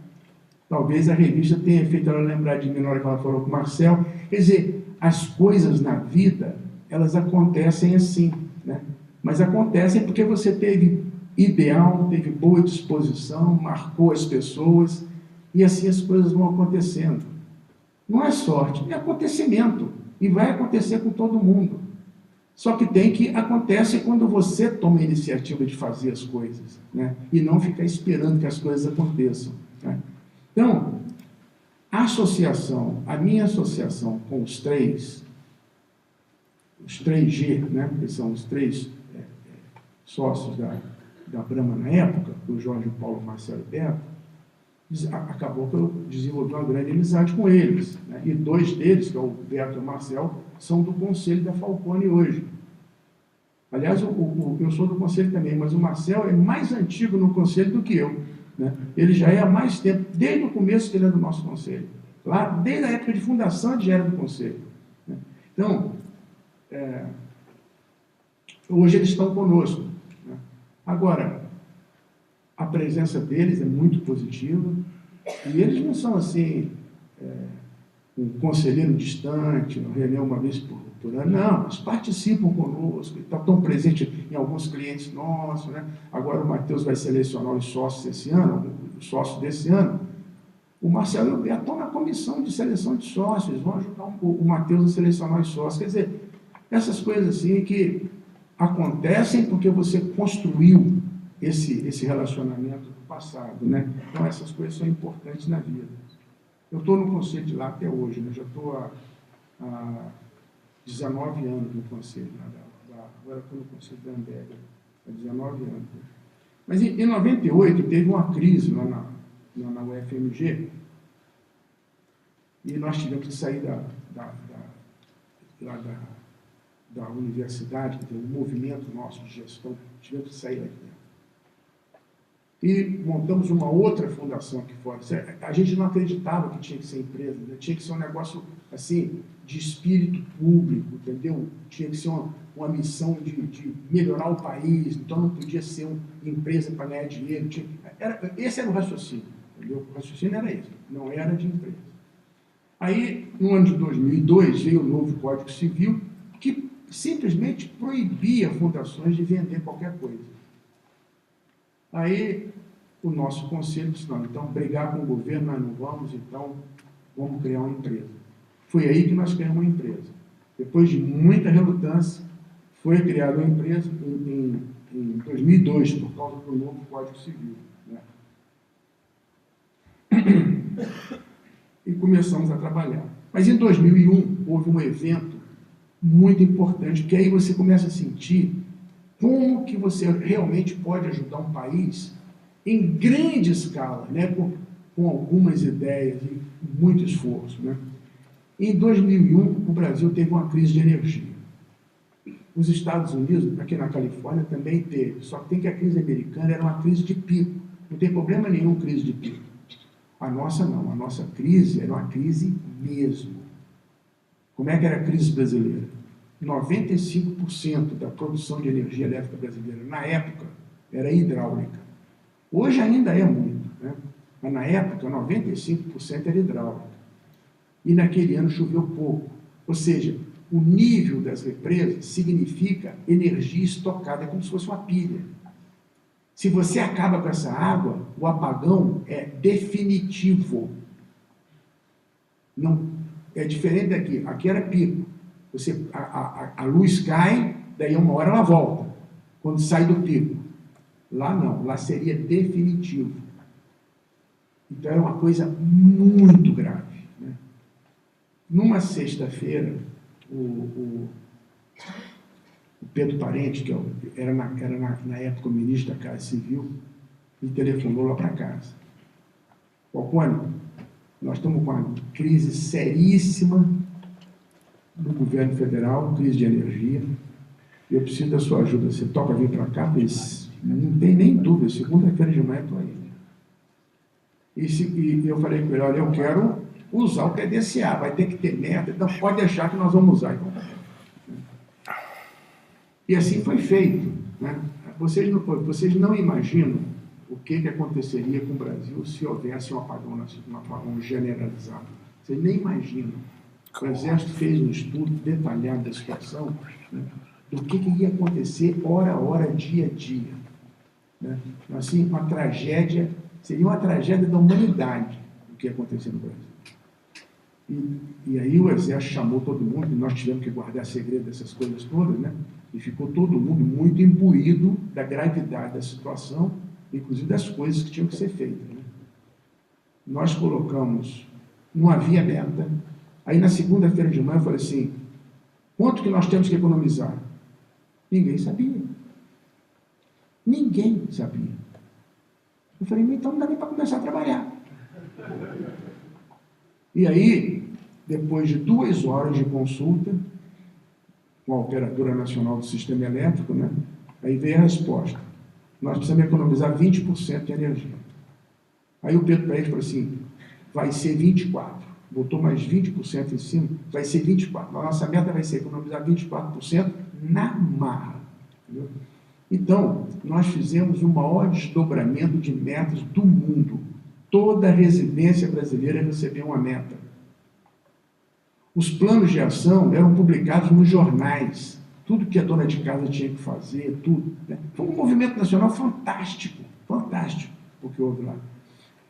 Talvez a revista tenha feito ela lembrar de mim na hora que ela falou com o Marcel. Quer dizer, as coisas na vida, elas acontecem assim, né? Mas acontecem porque você teve ideal, teve boa disposição, marcou as pessoas, e assim as coisas vão acontecendo. Não é sorte, é acontecimento, e vai acontecer com todo mundo. Só que acontece quando você toma a iniciativa de fazer as coisas, né? E não ficar esperando que as coisas aconteçam, né? Então, a minha associação com os 3G, né? Que são os 3 sócios da Brahma na época, o Jorge, o Paulo, o Marcelo e o Beto, acabou que eu desenvolvi uma grande amizade com eles, né? E 2 deles, que é o Beto e o Marcel, são do conselho da Falcone hoje. Aliás, eu sou do conselho também, mas o Marcel é mais antigo no conselho do que eu, né? Ele já é há mais tempo, desde o começo que ele é do nosso conselho. Lá, desde a época de fundação, ele já era do conselho, né? Então, hoje eles estão conosco, né? Agora, a presença deles é muito positiva, e eles não são assim, um conselheiro distante, uma reunião uma vez por ano, não, eles participam conosco, estão presentes em alguns clientes nossos, né? Agora o Matheus vai selecionar os sócios esse ano, os sócios desse ano, o Marcelo e o Beto estão na comissão de seleção de sócios, vão ajudar o Matheus a selecionar os sócios, quer dizer, essas coisas assim que acontecem porque você construiu esse relacionamento do passado, né? Então essas coisas são importantes na vida. Eu estou no conselho de lá até hoje, né? Já estou há 19 anos no conselho, agora estou no conselho da Ambev, há 19 anos. Mas em 98 teve uma crise lá na UFMG, e nós tivemos que sair da universidade, que tem um movimento nosso de gestão, tivemos que sair daqui. E montamos uma outra fundação aqui fora. A gente não acreditava que tinha que ser empresa, né? Tinha que ser um negócio assim, de espírito público, entendeu? Tinha que ser uma missão de melhorar o país, então não podia ser uma empresa para ganhar dinheiro. Esse era o raciocínio, entendeu? O raciocínio era esse, não era de empresa. Aí, no ano de 2002, veio o novo Código Civil, que simplesmente proibia fundações de vender qualquer coisa. Aí, o nosso conselho disse, não, então, brigar com o governo nós não vamos, então, vamos criar uma empresa. Foi aí que nós criamos uma empresa. Depois de muita relutância, foi criada uma empresa em 2002, por causa do novo Código Civil, né? E começamos a trabalhar. Mas em 2001, houve um evento muito importante, que aí você começa a sentir como que você realmente pode ajudar um país em grande escala, né? Com algumas ideias e muito esforço, né? Em 2001, o Brasil teve uma crise de energia. Os Estados Unidos, aqui na Califórnia, também teve, só que tem que a crise americana era uma crise de pico. Não tem problema nenhum crise de pico. A nossa não, a nossa crise era uma crise mesmo. Como é que era a crise brasileira? 95% da produção de energia elétrica brasileira, na época, era hidráulica. Hoje ainda é muito, né? Mas na época, 95% era hidráulica. e naquele ano choveu pouco. Ou seja, o nível das represas significa energia estocada, é como se fosse uma pilha. Se você acaba com essa água, o apagão é definitivo. Não, é diferente daqui. Aqui era pico. A luz cai, daí uma hora ela volta, quando sai do pico. Lá não, lá seria definitivo. Então é uma coisa muito grave, né? Numa sexta-feira, o Pedro Parente, que era na época o ministro da Casa Civil, me telefonou lá para casa. Falcone, nós estamos com uma crise seríssima no governo federal, crise de energia, eu preciso da sua ajuda. Você topa vir para cá? Pois, não tem nem dúvida, segunda-feira de manhã estou aí. E eu falei com ele, olha, eu quero usar o PDCA, vai ter que ter meta, então pode deixar que nós vamos usar. Então, e assim foi feito, né? Vocês não imaginam o que aconteceria com o Brasil se houvesse um apagão generalizado. Vocês nem imaginam. O Exército fez um estudo detalhado da situação, né, do que ia acontecer hora a hora, dia a dia. Né? Assim, uma tragédia, seria uma tragédia da humanidade o que ia acontecer no Brasil. E aí o Exército chamou todo mundo, e nós tivemos que guardar segredo dessas coisas todas, né? E ficou todo mundo muito imbuído da gravidade da situação, inclusive das coisas que tinham que ser feitas. Né? Nós colocamos uma via aberta, aí na segunda-feira de manhã eu falei assim, quanto que nós temos que economizar? Ninguém sabia. Ninguém sabia. Eu falei, então não dá nem para começar a trabalhar. E aí, depois de 2 horas de consulta com a Operadora Nacional do Sistema Elétrico, né, aí veio a resposta. Nós precisamos economizar 20% de energia. Aí o Pedro Parente falou assim, vai ser 24%. Botou mais 20% em cima, vai ser 24%. A nossa meta vai ser economizar 24% na marra. Entendeu? Então, nós fizemos o maior desdobramento de metas do mundo. Toda residência brasileira recebeu uma meta. Os planos de ação eram publicados nos jornais. Tudo que a dona de casa tinha que fazer, tudo. Né? Foi um movimento nacional fantástico, fantástico o que houve lá.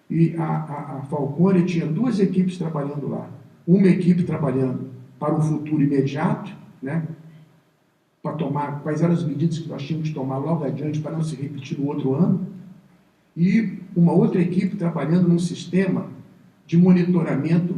E a Falcone tinha 2 equipes trabalhando lá. Uma equipe trabalhando para o futuro imediato, né? Para tomar quais eram as medidas que nós tínhamos de tomar logo adiante para não se repetir no outro ano. E uma outra equipe trabalhando num sistema de monitoramento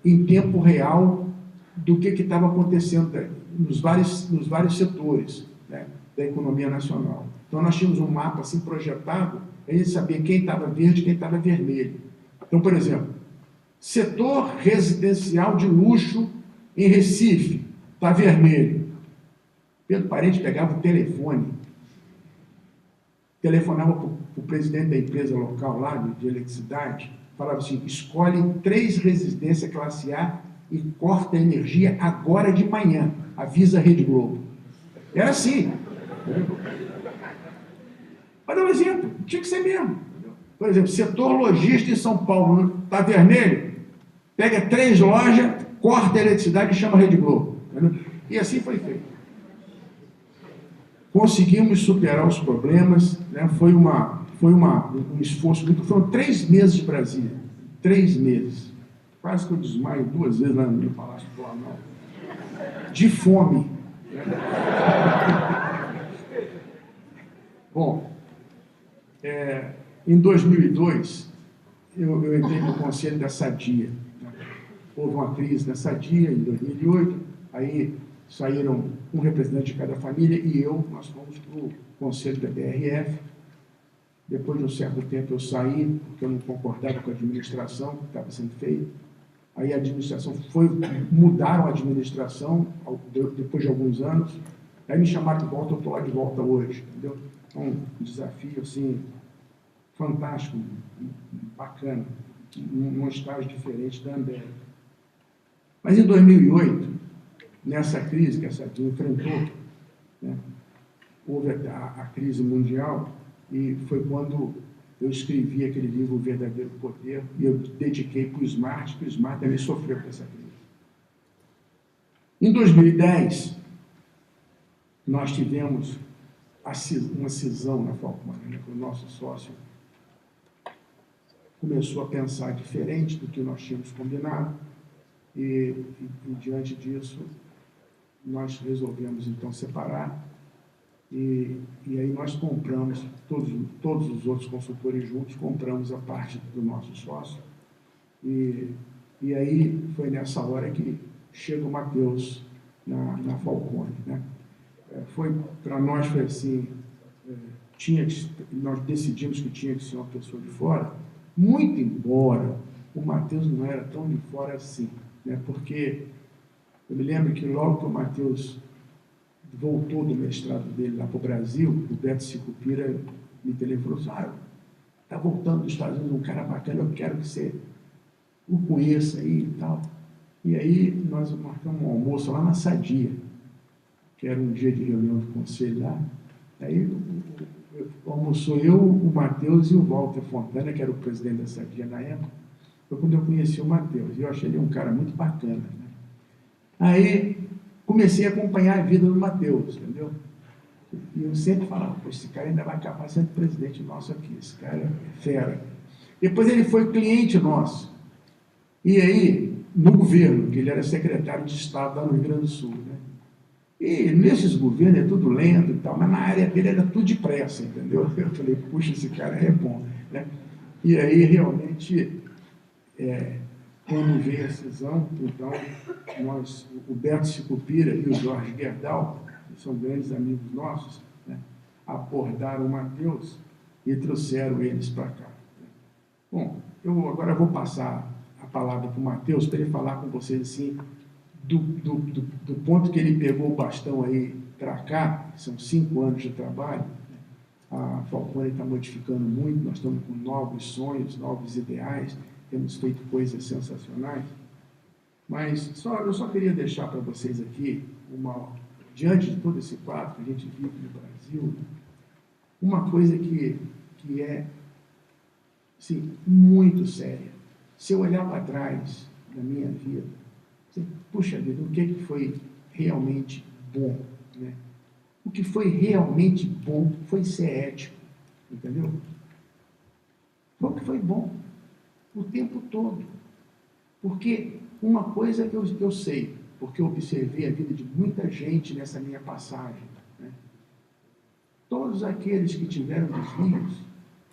em tempo real do que estava acontecendo nos vários setores, né, da economia nacional. Então, nós tínhamos um mapa assim projetado, a gente sabia quem estava verde e quem estava vermelho. Então, por exemplo, setor residencial de luxo em Recife, está vermelho. Pedro Parente pegava o telefone, telefonava para o presidente da empresa local lá, de eletricidade, falava assim, escolhe 3 residências classe A e corta a energia agora de manhã, avisa a Rede Globo. Era assim. Para dar um exemplo, tinha que ser mesmo. Por exemplo, setor logístico em São Paulo, está vermelho, pega 3 lojas, corta a eletricidade e chama a Rede Globo. E assim foi feito. Conseguimos superar os problemas, né? Foi um esforço muito... Foram 3 meses de Brasília. 3 meses. Quase que eu desmaio 2 vezes lá no Palácio do Planalto. De fome. Bom, em 2002, eu entrei no conselho da Sadia. Houve uma crise da Sadia em 2008, aí saíram um representante de cada família e nós fomos para o conselho da BRF. Depois de um certo tempo eu saí, porque eu não concordava com a administração que estava sendo feita. Aí a administração mudaram a administração depois de alguns anos. Aí me chamaram de volta, eu estou lá de volta hoje. Entendeu? É um desafio assim, fantástico, bacana, num estágio diferente da Ambev. Mas em 2008, nessa crise que a Sadia enfrentou, né, houve a crise mundial e foi quando eu escrevi aquele livro, O Verdadeiro Poder, e eu dediquei para o Smart, que o Smart também sofreu com essa crise. Em 2010, nós tivemos uma cisão na Falcone, né, que o nosso sócio começou a pensar diferente do que nós tínhamos combinado, e diante disso, nós resolvemos, então, separar, e aí nós compramos, todos os outros consultores juntos, compramos a parte do nosso sócio, e aí foi nessa hora que chega o Matheus na Falcone, né? Para nós foi assim, nós decidimos que tinha que ser uma pessoa de fora, muito embora o Matheus não era tão de fora assim, né? Porque eu me lembro que logo que o Matheus voltou do mestrado dele lá para o Brasil, o Beto Sicupira me telefonou e falou: está voltando dos Estados Unidos um cara bacana, eu quero que você o conheça aí e tal. E aí nós marcamos um almoço lá na Sadia, que era um dia de reunião do conselho lá. Aí almoçou eu, o Matheus e o Walter Fontana, que era o presidente da Sadia na época. Foi quando eu conheci o Matheus. Eu achei ele um cara muito bacana, né? Aí comecei a acompanhar a vida do Matheus, entendeu? E eu sempre falava: pô, esse cara ainda vai acabar sendo presidente nosso aqui, esse cara é fera. Depois ele foi cliente nosso. E aí, no governo, que ele era secretário de Estado lá no Rio Grande do Sul, né? E nesses governos é tudo lento e tal, mas na área dele era tudo depressa, entendeu? Eu falei: puxa, esse cara é bom, né? E aí, realmente, quando veio a cisão, então, o Beto Sicupira e o Jorge Gerdau, que são grandes amigos nossos, né, abordaram o Matheus e trouxeram eles para cá. Bom, eu agora vou passar a palavra para o Matheus, para ele falar com vocês assim, do ponto que ele pegou o bastão aí para cá, que são 5 anos de trabalho. A Falcone está modificando muito, nós estamos com novos sonhos, novos ideais, temos feito coisas sensacionais, mas eu só queria deixar para vocês aqui, diante de todo esse quadro que a gente vive no Brasil, uma coisa que é assim, muito séria. Se eu olhar para trás da minha vida, puxa vida, o que foi realmente bom, né? O que foi realmente bom foi ser ético, entendeu? Foi o que foi bom, o tempo todo. Porque uma coisa que eu sei, porque eu observei a vida de muita gente nessa minha passagem, né? Todos aqueles que tiveram desvios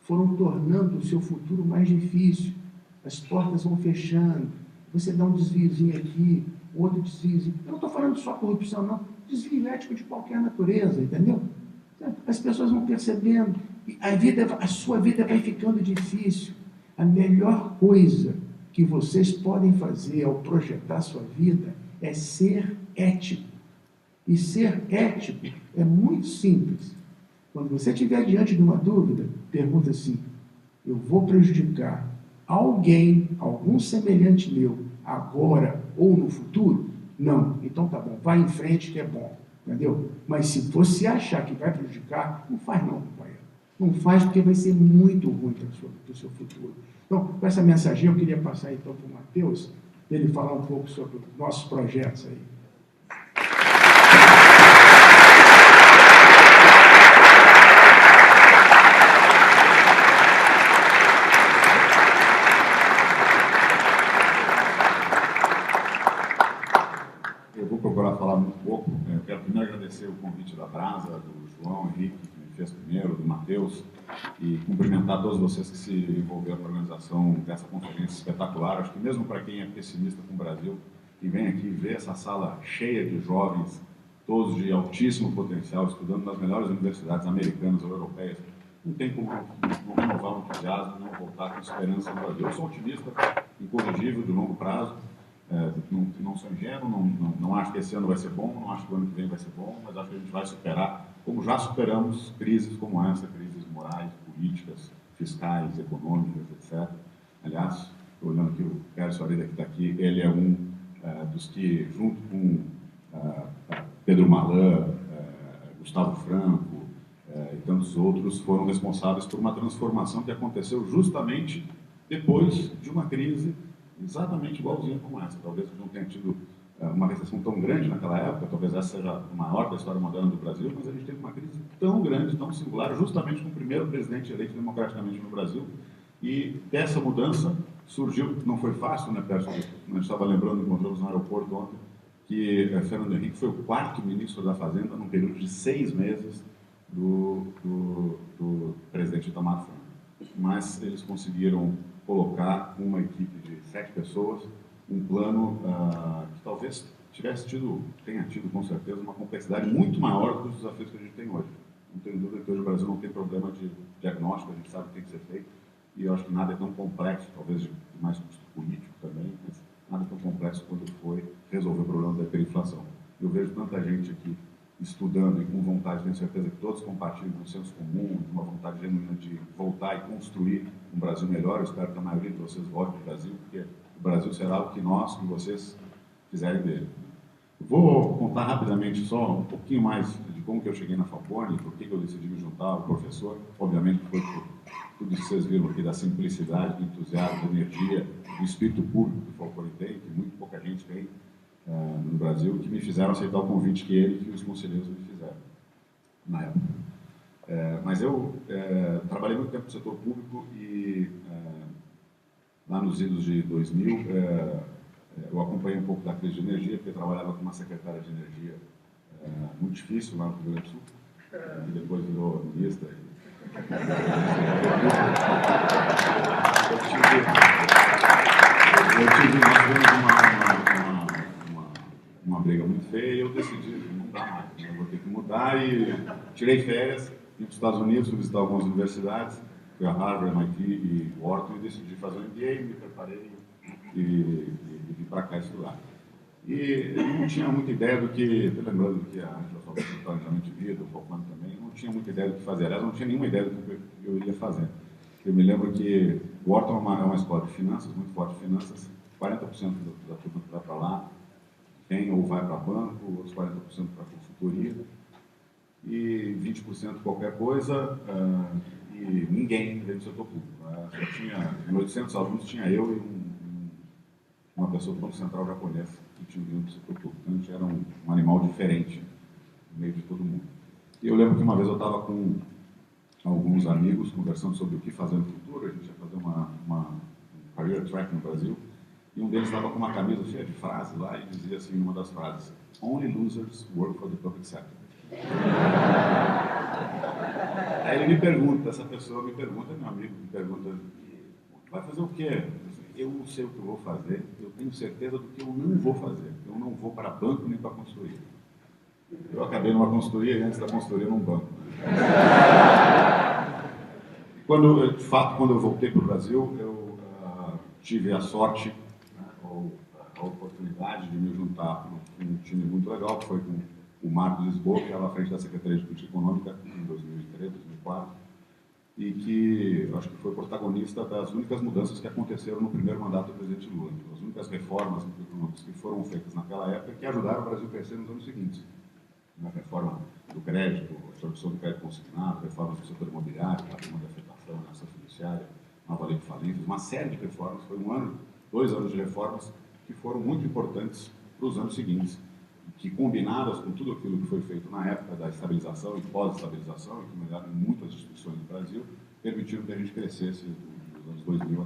foram tornando o seu futuro mais difícil. As portas vão fechando, você dá um desviozinho aqui, outro desviozinho. Eu não estou falando só corrupção, não. Desvio ético de qualquer natureza, entendeu? As pessoas vão percebendo, a sua vida vai ficando difícil. A melhor coisa que vocês podem fazer ao projetar a sua vida é ser ético. E ser ético é muito simples. Quando você estiver diante de uma dúvida, pergunta assim: eu vou prejudicar alguém, algum semelhante meu, agora ou no futuro? Não. Então tá bom, vai em frente que é bom, entendeu? Mas se você achar que vai prejudicar, não faz não, companheiro. Não faz, porque vai ser muito ruim para o seu futuro. Então, com essa mensagem, eu queria passar então para o Matheus, para ele falar um pouco sobre os nossos projetos aí. Eu vou procurar falar muito pouco. Eu quero primeiro agradecer o convite da Brasa, do João Henrique, que me fez primeiro, do Matheus, e cumprimentar todos vocês que se envolveram na organização dessa conferência espetacular. Acho que mesmo para quem é pessimista com o Brasil, que vem aqui ver essa sala cheia de jovens, todos de altíssimo potencial, estudando nas melhores universidades americanas ou europeias, não tem como não renovar o entusiasmo, não voltar com esperança no Brasil. Eu sou otimista, incorrigível, de longo prazo. Não sou ingênuo, não acho que esse ano vai ser bom, não acho que o ano que vem vai ser bom, mas acho que a gente vai superar, como já superamos crises como essa, crises morais, políticas, fiscais, econômicas, etc. Aliás, olhando aqui o Pérez Arida que está aqui, ele é um dos que, junto com Pedro Malan, Gustavo Franco e tantos outros foram responsáveis por uma transformação que aconteceu justamente depois de uma crise exatamente igualzinha como essa. Talvez não tenha tido uma recessão tão grande naquela época, talvez essa seja a maior da história moderna do Brasil, mas a gente teve uma crise tão grande, tão singular, justamente com o primeiro presidente eleito democraticamente no Brasil. E dessa mudança surgiu, não foi fácil, né, Pércio? A gente estava lembrando, encontramos no aeroporto ontem, que Fernando Henrique foi o quarto ministro da Fazenda num período de 6 meses do presidente Itamar Franco. Mas eles conseguiram colocar uma equipe de 7 pessoas, um plano que talvez tenha tido com certeza uma complexidade muito maior do que os desafios que a gente tem hoje. Não tenho dúvida que hoje o Brasil não tem problema de diagnóstico, a gente sabe o que tem que ser feito, e eu acho que nada é tão complexo, talvez de mais custo político também, mas nada é tão complexo quanto foi resolver o problema da hiperinflação. Eu vejo tanta gente aqui estudando e com vontade, tenho certeza que todos compartilham um senso comum, uma vontade genuína de voltar e construir um Brasil melhor. Eu espero que a maioria de vocês vote no Brasil, porque o Brasil será o que nós, que vocês fizerem dele. Vou contar rapidamente só um pouquinho mais de como que eu cheguei na Falcone, por que eu decidi me juntar ao professor. Obviamente foi por tudo isso que vocês viram aqui da simplicidade, do entusiasmo, da energia, do espírito público que o Falcone tem, que muito pouca gente tem no Brasil, que me fizeram aceitar o convite que ele e que os conselheiros me fizeram na época. Mas eu trabalhei muito tempo no setor público e lá nos idos de 2000 eu acompanhei um pouco da crise de energia, porque eu trabalhava com uma secretária de energia muito difícil lá no Rio Grande do Sul, que depois virou ministra. Nós tivemos uma briga muito feia e eu decidi, não dá mais, eu vou ter que mudar e tirei férias, fui para os Estados Unidos, fui visitar algumas universidades, fui a Harvard, MIT e Wharton e decidi fazer um MBA, me preparei e vim para cá estudar. E eu não tinha muita ideia do que, lembrando que a Angela falou do planejamento de vida, o Falcone também, eu não tinha muita ideia do que fazer, aliás, não tinha nenhuma ideia do que eu ia fazer. Eu me lembro que o Wharton é uma escola de finanças, muito forte de finanças, 40% da turma que vai para lá vem ou vai para banco, outros 40% para consultoria, e 20% qualquer coisa, e ninguém dentro do setor público. Só tinha, em 800 alunos, tinha eu e uma pessoa do Banco Central japonês que tinha vindo do setor público. Então, a gente era um animal diferente no meio de todo mundo. E eu lembro que uma vez eu estava com alguns amigos conversando sobre o que fazer no futuro, a gente ia fazer um career track no Brasil, e um deles estava com uma camisa cheia de frases lá e dizia assim, uma das frases, "Only losers work for the public sector." Aí ele me pergunta, essa pessoa me pergunta, meu amigo me pergunta, vai fazer o quê? Eu não sei o que eu vou fazer, eu tenho certeza do que eu não vou fazer. Eu não vou para banco nem para consultoria. Eu acabei numa consultoria e antes da consultoria num banco. De fato, quando eu voltei para o Brasil, eu tive a sorte, ou a oportunidade de me juntar com um time muito legal, que foi com o Marcos Lisboa, que estava à frente da Secretaria de Política Econômica em 2003, 2004, e que acho que foi protagonista das únicas mudanças que aconteceram no primeiro mandato do presidente Lula. As únicas reformas econômicas que foram feitas naquela época que ajudaram o Brasil a crescer nos anos seguintes. A reforma do crédito, a absorção do crédito consignado, reformas do setor imobiliário, patrimônio de afetação, ação fiduciária, nova lei de falências, uma série de reformas. Foi 2 anos de reformas que foram muito importantes para os anos seguintes, que combinadas com tudo aquilo que foi feito na época da estabilização e pós-estabilização, e que melhoraram muito as instituições do Brasil, permitiram que a gente crescesse dos anos 2000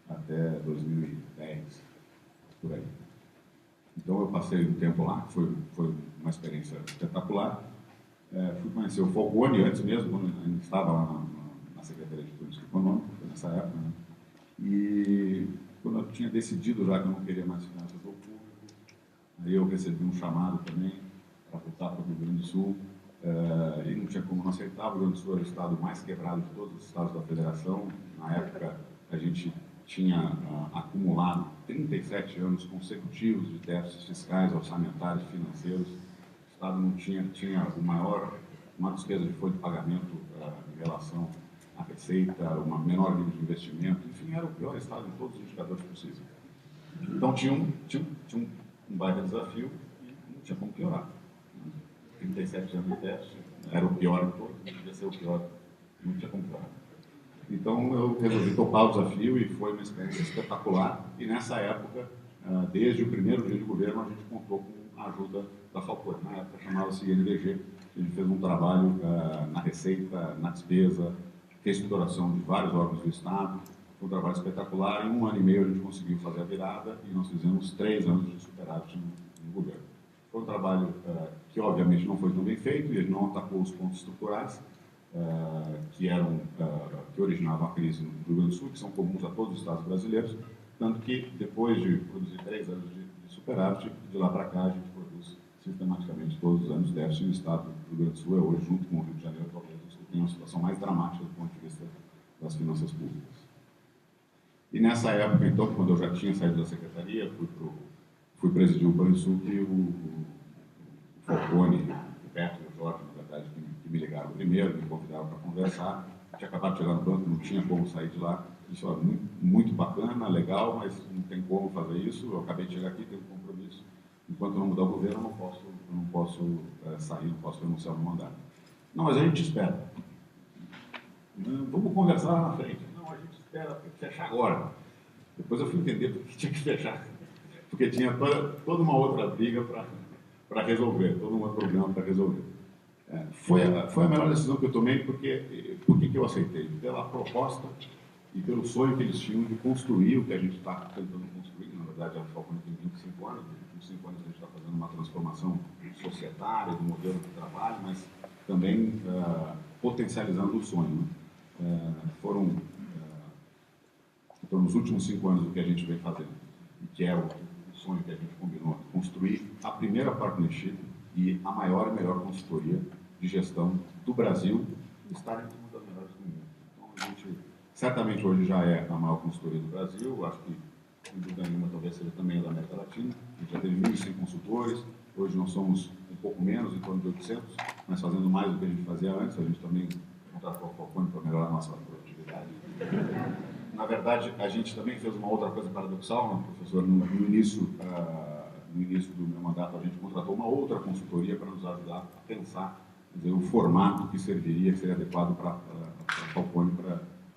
até 2010, por aí. Então eu passei um tempo lá, foi uma experiência espetacular. Fui conhecer o Falcone antes mesmo, quando ainda estava lá na Secretaria de Política Econômica, foi nessa época, né? E quando eu tinha decidido já que eu não queria mais ficar no setor público, aí eu recebi um chamado também para voltar para o Rio Grande do Sul, e não tinha como não aceitar. O Rio Grande do Sul era o estado mais quebrado de todos os estados da federação. Na época, a gente tinha acumulado 37 anos consecutivos de déficits fiscais, orçamentários, financeiros. O estado não tinha uma despesa de folha de pagamento em relação à receita, uma menor nível de investimento. Enfim, era o pior estado em todos os indicadores possíveis. Então, tinha um baita desafio e não tinha como piorar. 37 anos de déficit, era o pior de todos, não podia ser o pior, não tinha como falar. Então eu resolvi topar o desafio e foi uma experiência espetacular. E nessa época, desde o primeiro dia de governo, a gente contou com a ajuda da Falcone. Na época chamava-se INDG. A gente fez um trabalho na receita, na despesa, reestruturação de vários órgãos do Estado. Foi um trabalho espetacular. Em 1 ano e meio a gente conseguiu fazer a virada e nós fizemos 3 anos de superávit no governo. Foi um trabalho que obviamente não foi tão bem feito e ele não atacou os pontos estruturais que originavam a crise no Rio Grande do Sul, que são comuns a todos os estados brasileiros, tanto que depois de produzir 3 anos de superávit, de lá para cá a gente produz sistematicamente todos os anos déficit. O estado do Rio Grande do Sul é hoje, junto com o Rio de Janeiro, talvez o Sul tenha uma situação mais dramática do ponto de vista das finanças públicas. E nessa época, então, quando eu já tinha saído da secretaria, fui presidir o Banrisul e o Falcone, o Beto e o Jorge, na verdade, que me ligaram primeiro, me convidaram para conversar. Eu tinha acabado de chegar no banco, não tinha como sair de lá. Isso é muito bacana, legal, mas não tem como fazer isso. Eu acabei de chegar aqui, tenho um compromisso. Enquanto não mudar o governo, eu não posso sair, não posso renunciar ao meu mandato. Não, mas a gente espera. Vamos conversar lá na frente. Não, a gente espera, tem que fechar agora. Depois eu fui entender por que tinha que fechar. Porque tinha toda uma outra briga para resolver, todo um outro problema para resolver. Foi a melhor decisão que eu tomei, porque por que eu aceitei? Pela proposta e pelo sonho que eles tinham de construir o que a gente está tentando construir. Na verdade, a Falcone tem 25 anos, nos últimos 5 anos a gente está fazendo uma transformação societária, do modelo de trabalho, mas também potencializando o sonho. Foram nos últimos 5 anos o que a gente vem fazendo, e que é o sonho que a gente combinou, construir a primeira partnership e a maior e melhor consultoria de gestão do Brasil e estar entre uma das melhores do mundo. Então, a gente certamente hoje já é a maior consultoria do Brasil, acho que, sem dúvida nenhuma, talvez seja também a da América Latina. A gente já teve 1.100 consultores, hoje nós somos um pouco menos, em torno de 800, mas fazendo mais do que a gente fazia antes. A gente também contratou a Falcone para melhorar a nossa produtividade. Na verdade, a gente também fez uma outra coisa paradoxal, né, professor? No início do meu mandato, a gente contratou uma outra consultoria para nos ajudar a pensar, quer dizer, o formato que serviria, que seria adequado para a Falcone,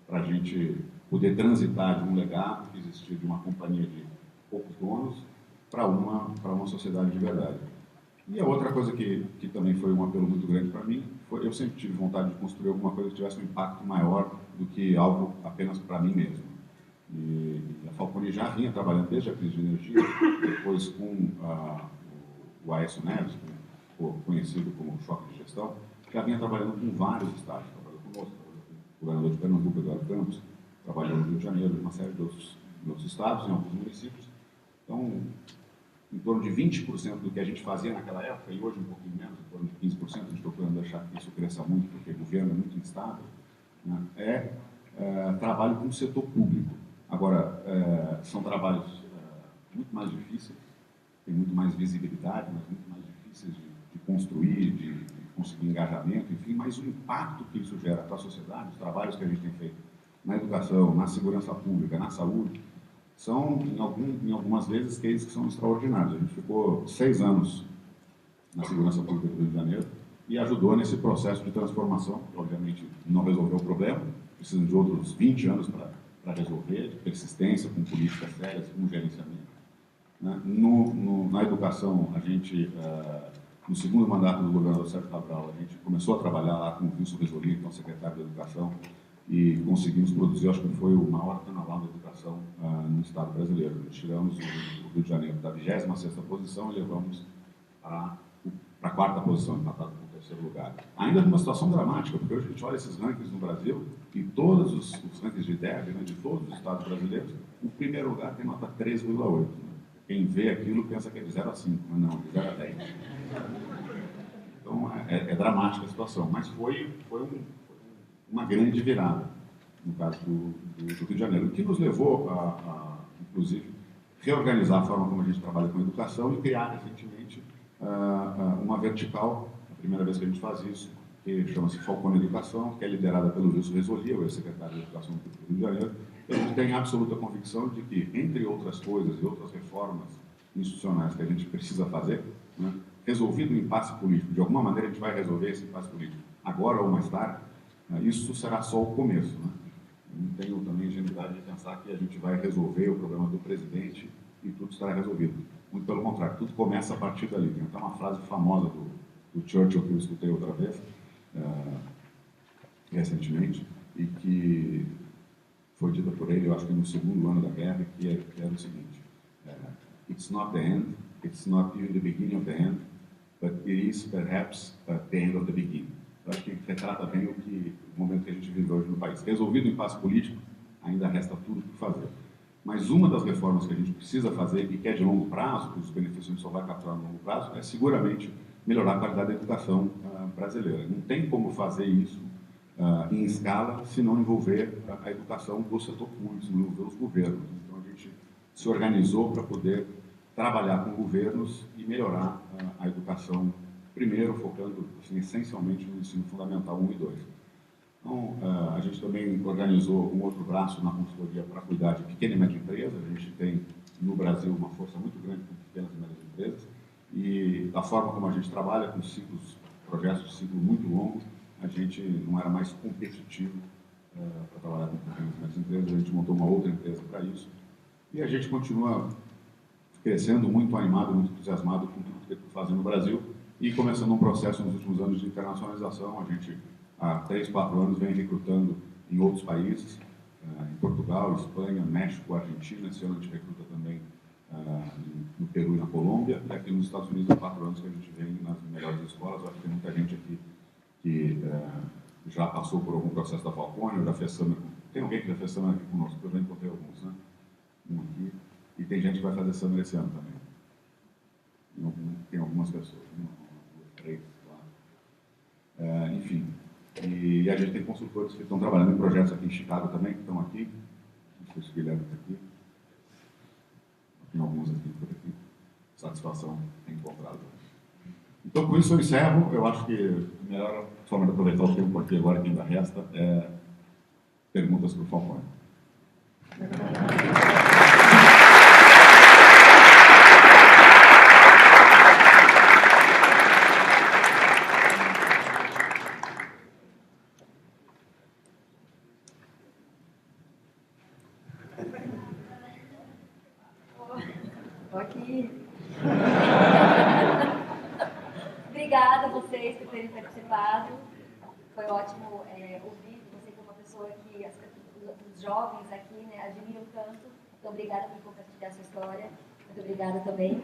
para a gente poder transitar de um legado que existia de uma companhia de poucos donos para uma sociedade de verdade. E a outra coisa que também foi um apelo muito grande para mim, eu sempre tive vontade de construir alguma coisa que tivesse um impacto maior do que algo apenas para mim mesmo. E a Falcone já vinha trabalhando desde a crise de energia, depois com o Aécio Neves, conhecido como choque de gestão, já vinha trabalhando com vários estados. Trabalhou conosco, trabalhou com o governador de Pernambuco, Eduardo Campos, trabalhou no Rio de Janeiro, uma série de outros estados, em alguns municípios. Então, em torno de 20% do que a gente fazia naquela época, e hoje um pouquinho menos, em torno de 15%, a gente está procurando deixar que isso cresça muito, porque o governo é muito instável, né? Trabalho com o setor público. Agora, são trabalhos muito mais difíceis, tem muito mais visibilidade, mas muito mais difíceis de construir, de conseguir engajamento, enfim, mas o impacto que isso gera para a sociedade, os trabalhos que a gente tem feito na educação, na segurança pública, na saúde, são, em algumas vezes, cases que são extraordinários. A gente ficou 6 anos na segurança pública do Rio de Janeiro e ajudou nesse processo de transformação, que obviamente não resolveu o problema, precisa de outros 20 anos para resolver, de persistência, com políticas sérias, com gerenciamento. Né? Na educação, a gente, no segundo mandato do governador Sérgio Cabral, a gente começou a trabalhar lá com o Wilson Resolino, então secretário da Educação, e conseguimos produzir, acho que foi o maior turnaround da educação no Estado brasileiro. Nós tiramos o Rio de Janeiro da 26ª posição e levamos para a 4ª posição, empatado com o 3º lugar. Ainda numa situação dramática, porque hoje a gente olha esses rankings no Brasil, e todos os rankings de IDEB, né, de todos os estados brasileiros, o primeiro lugar tem nota 3,8. Né? Quem vê aquilo pensa que é de 0 a 5, mas não, é de 0 a 10. Então é dramática a situação, mas foi uma grande virada, no caso do Rio de Janeiro, o que nos levou inclusive, reorganizar a forma como a gente trabalha com a educação e criar, recentemente, uma vertical, a primeira vez que a gente faz isso, que chama-se Falcone Educação, que é liderada pelo Wilson Resolino, o ex-secretário de Educação do Rio de Janeiro, e a gente tem absoluta convicção de que, entre outras coisas e outras reformas institucionais que a gente precisa fazer, né, resolvido o impasse político, de alguma maneira a gente vai resolver esse impasse político, agora ou mais tarde, isso será só o começo, né? Não tenho também ingenuidade de pensar que a gente vai resolver o problema do presidente e tudo estará resolvido. Muito pelo contrário, tudo começa a partir dali. Tem até uma frase famosa do Churchill que eu escutei outra vez, recentemente, e que foi dita por ele, eu acho que no segundo ano da guerra, que era o seguinte: It's not the end, it's not even the beginning of the end, but it is perhaps the end of the beginning. Eu acho que retrata bem o momento que a gente vive hoje no país. Resolvido o impasse político, ainda resta tudo por fazer. Mas uma das reformas que a gente precisa fazer, e que é de longo prazo, que os benefícios a gente só vai capturar no longo prazo, é seguramente melhorar a qualidade da educação brasileira. Não tem como fazer isso em escala se não envolver a educação do setor público, se não envolver os governos. Então a gente se organizou para poder trabalhar com governos e melhorar a educação, primeiro focando assim, essencialmente no ensino fundamental 1 e 2. Então, a gente também organizou um outro braço na consultoria para cuidar de pequena e média empresa. A gente tem no Brasil uma força muito grande com pequenas e médias empresas, e da forma como a gente trabalha com projetos de ciclo muito longo, a gente não era mais competitivo para trabalhar com pequenas e médias empresas. A gente montou uma outra empresa para isso, e a gente continua crescendo, muito animado, muito entusiasmado com tudo que está fazendo no Brasil, e começando um processo nos últimos anos de internacionalização. A gente, há 3, 4 anos, vem recrutando em outros países, em Portugal, Espanha, México, Argentina. Esse ano a gente recruta também no Peru e na Colômbia, e aqui nos Estados Unidos há 4 anos que a gente vem nas melhores escolas. Eu acho que tem muita gente aqui que já passou por algum processo da Falcone, ou já fez Summer. Tem alguém que já fez Summer aqui conosco? Eu já encontrei alguns, né? Um aqui. E tem gente que vai fazer Summer esse ano também. Tem algumas pessoas, 1, 2, 3, 4. Enfim. E a gente tem consultores que estão trabalhando em projetos aqui em Chicago também, que estão aqui. Não sei se o Guilherme está aqui. Tem alguns aqui por aqui. Satisfação encontrada. Então, com isso eu encerro. Eu acho que a melhor forma de aproveitar o tempo aqui agora, que ainda resta, é perguntas para o Falcone. Estou aqui. Obrigada a vocês por terem participado. Foi ótimo ouvir você, que é uma pessoa que os jovens aqui, né, admiram tanto. Então, obrigada por compartilhar a sua história. Muito obrigada também.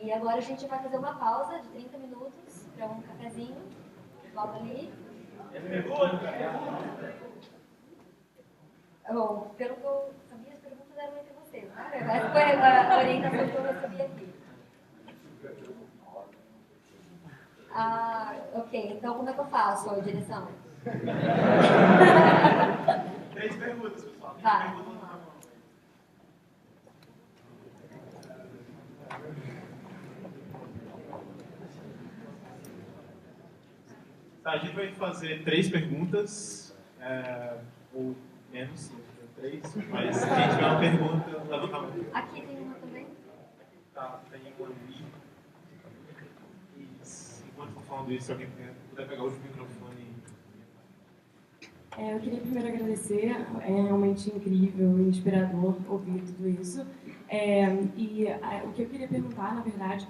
E agora a gente vai fazer uma pausa de 30 minutos para um cafezinho. Volta ali. Bom, pelo que eu sabia, as perguntas eram entre vocês, né? Essa foi a orientação que eu recebi aqui. Ok, então como é que eu faço a direção? 3 perguntas, pessoal. Vai, vamos lá. Tá, a gente vai fazer 3 perguntas, ou menos, 3, mas se a gente tiver uma pergunta, levanta a mão. Aqui tem uma também? Tá, tem uma ali. E enquanto eu estou falando isso, se alguém puder pegar o microfone. Eu queria primeiro agradecer, é realmente incrível e inspirador ouvir tudo isso. O que eu queria perguntar, na verdade,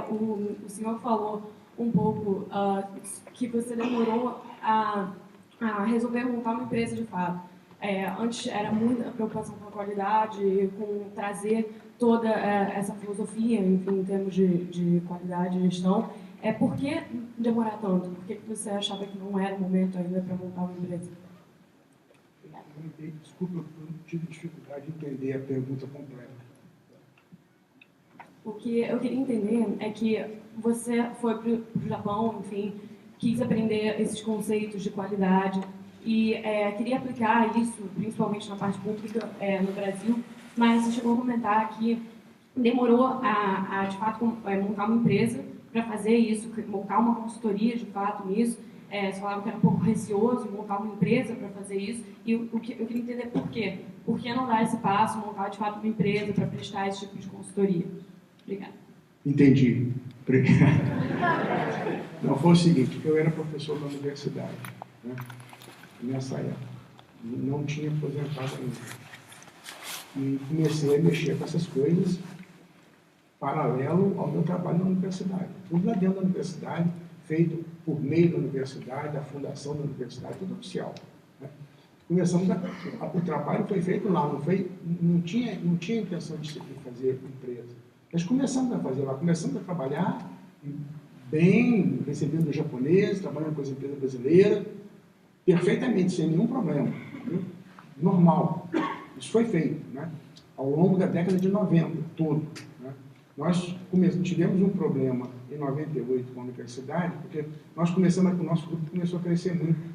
o senhor falou um pouco que você demorou a resolver montar uma empresa de fato. Antes era muita preocupação com a qualidade, com trazer toda essa filosofia, enfim, em termos de qualidade e gestão. Por que demorar tanto? Por que você achava que não era o momento ainda para montar uma empresa? Obrigada. Desculpa, eu tive dificuldade de entender a pergunta completa. O que eu queria entender é que você foi para o Japão, enfim, quis aprender esses conceitos de qualidade e queria aplicar isso, principalmente na parte pública no Brasil, mas você chegou a comentar que demorou a de fato, montar uma empresa para fazer isso, montar uma consultoria, de fato, nisso. Você falava que era um pouco receoso montar uma empresa para fazer isso, e eu queria entender por quê. Por que não dar esse passo, montar, de fato, uma empresa para prestar esse tipo de consultoria? Obrigada. Entendi. Não, foi o seguinte, eu era professor da universidade, né? Nessa época. Não tinha aposentado ainda. E comecei a mexer com essas coisas paralelo ao meu trabalho na universidade. Tudo lá dentro da universidade, feito por meio da universidade, da fundação da universidade, tudo oficial. Né? Começamos o trabalho foi feito lá, não tinha intenção de fazer empresa. Mas começamos a fazer lá, começamos a trabalhar bem, recebendo os japoneses, trabalhando com as empresas brasileiras, perfeitamente, sem nenhum problema. Viu? Normal. Isso foi feito, né? Ao longo da década de 90, todo. Né? Nós tivemos um problema em 98 com a universidade, porque o nosso grupo começou a crescer muito.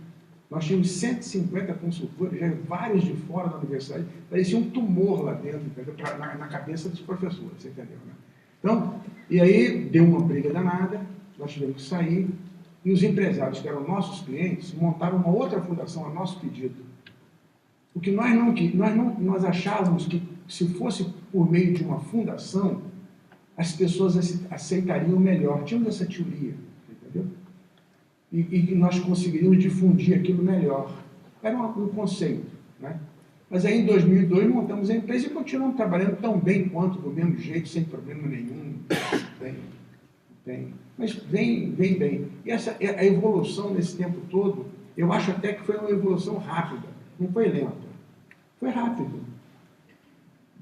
Nós tínhamos 150 consultores, já vários de fora da universidade, parecia um tumor lá dentro, entendeu? Na cabeça dos professores, você entendeu, né? Então, e aí deu uma briga danada, nós tivemos que sair, e os empresários, que eram nossos clientes, montaram uma outra fundação a nosso pedido. Porque nós achávamos que, se fosse por meio de uma fundação, as pessoas aceitariam melhor. Tínhamos essa teoria, entendeu? E nós conseguiríamos difundir aquilo melhor. Era um conceito, né? Mas aí, em 2002, montamos a empresa e continuamos trabalhando tão bem quanto, do mesmo jeito, sem problema nenhum. Mas vem bem. E a evolução nesse tempo todo, eu acho até que foi uma evolução rápida. Não foi lenta. Foi rápido.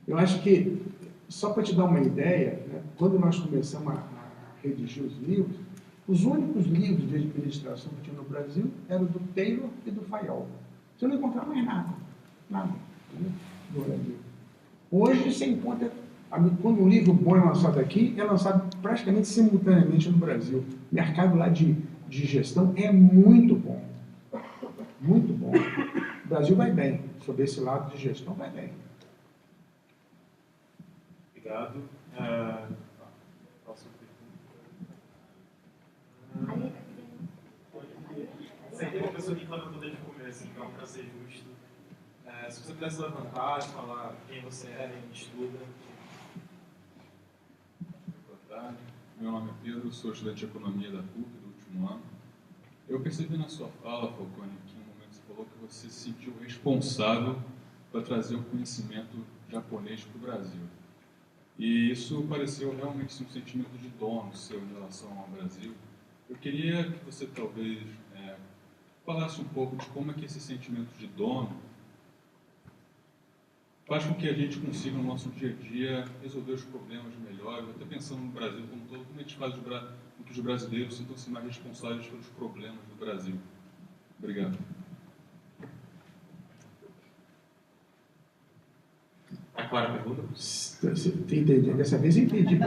Eu acho que, só para te dar uma ideia, né, quando nós começamos a redigir os livros, os únicos livros de administração que tinha no Brasil eram do Taylor e do Fayol. Você não encontrava mais nada. Nada. No Brasil. Hoje, você encontra... Quando um livro bom é lançado aqui, é lançado praticamente simultaneamente no Brasil. O mercado lá de gestão é muito bom. Muito bom. O Brasil vai bem. Sobre esse lado de gestão, vai bem. Obrigado. Próxima pergunta. Tem uma pessoa que levantou desde o começo, então, para ser justo. Se você pudesse levantar e falar quem você é, quem estuda. Boa tarde. Meu nome é Pedro, sou estudante de Economia da PUC do último ano. Eu percebi na sua fala, Falcone, que em um momento você falou que você se sentiu responsável para trazer o conhecimento japonês para o Brasil. E isso pareceu realmente um sentimento de dono seu em relação ao Brasil. Eu queria que você talvez falasse um pouco de como é que esse sentimento de dono faz com que a gente consiga, no nosso dia a dia, resolver os problemas melhor. Eu até pensando no Brasil como um todo, como a gente faz com que os brasileiros sintam-se mais responsáveis pelos problemas do Brasil. Obrigado. A clara pergunta? Você entendeu? Dessa vez eu entendi.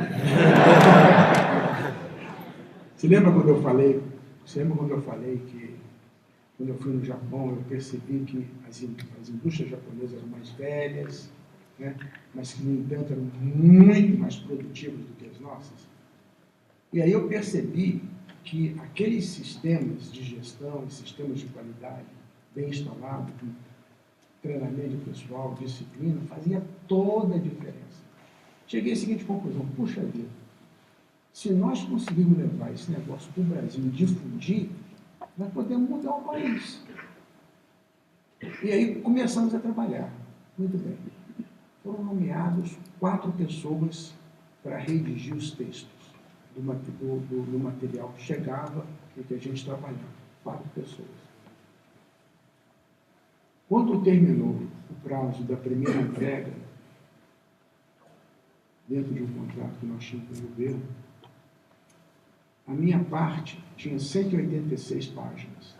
Você lembra quando eu falei que, quando eu fui no Japão, eu percebi que as indústrias japonesas eram mais velhas, né? Mas que, no entanto, eram muito mais produtivas do que as nossas? E aí eu percebi que aqueles sistemas de gestão, sistemas de qualidade bem instalados, com treinamento pessoal, disciplina, fazia toda a diferença. Cheguei à seguinte conclusão: puxa vida, se nós conseguirmos levar esse negócio para o Brasil e difundir, nós podemos mudar o país. E aí começamos a trabalhar. Muito bem. Foram nomeados 4 pessoas para redigir os textos do material que chegava e que a gente trabalhava. 4 pessoas. Quando terminou o prazo da primeira entrega, dentro de um contrato que nós tínhamos com o governo, a minha parte tinha 186 páginas.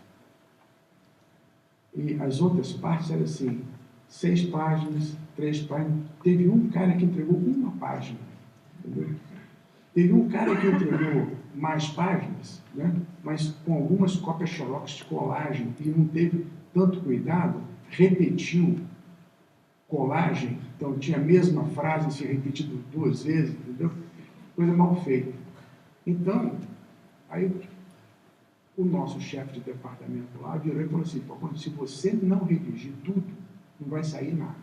E as outras partes eram assim, 6 páginas, 3 páginas. Teve um cara que entregou 1 página. Entendeu? Teve um cara que entregou mais páginas, né? Mas com algumas cópias xerox de colagem, e não teve tanto cuidado, repetiu colagem, então tinha a mesma frase se repetida 2 vezes, entendeu? Coisa mal feita. Então, aí o nosso chefe de departamento lá virou e falou assim: se você não redigir tudo, não vai sair nada.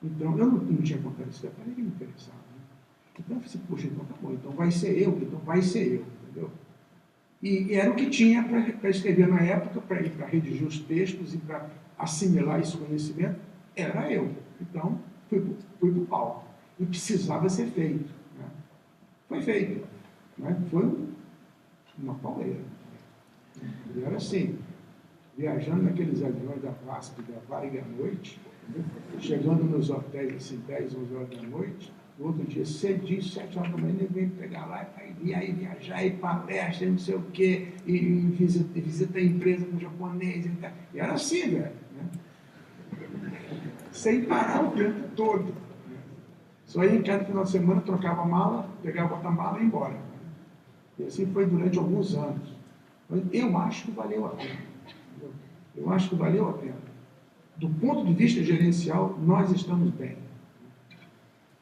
Então, eu não tinha contado esse detalhe, ninguém me interessava. Né? Então eu falei assim, poxa, então tá bom, então vai ser eu, entendeu? E era o que tinha para escrever na época, para redigir os textos e para assimilar esse conhecimento, era eu. Então, fui para o palco. E precisava ser feito. Né? Foi feito. Né? Foi uma pauleira. E era assim, viajando naqueles aviões da VASP, da Varig à noite, chegando nos hotéis assim, 10, 11 horas da noite, no outro dia, cedinho, 7 horas da manhã, ele veio pegar lá e aí viajar, e palestra, e não sei o quê, e visita a empresa com japonês e tal. E era assim, velho. Né? Sem parar o tempo todo. Né? Só ia em cada final de semana, trocava a mala, pegava outra mala e ia embora. E assim foi durante alguns anos. Mas eu acho que valeu a pena. Eu acho que valeu a pena. Do ponto de vista gerencial, nós estamos bem.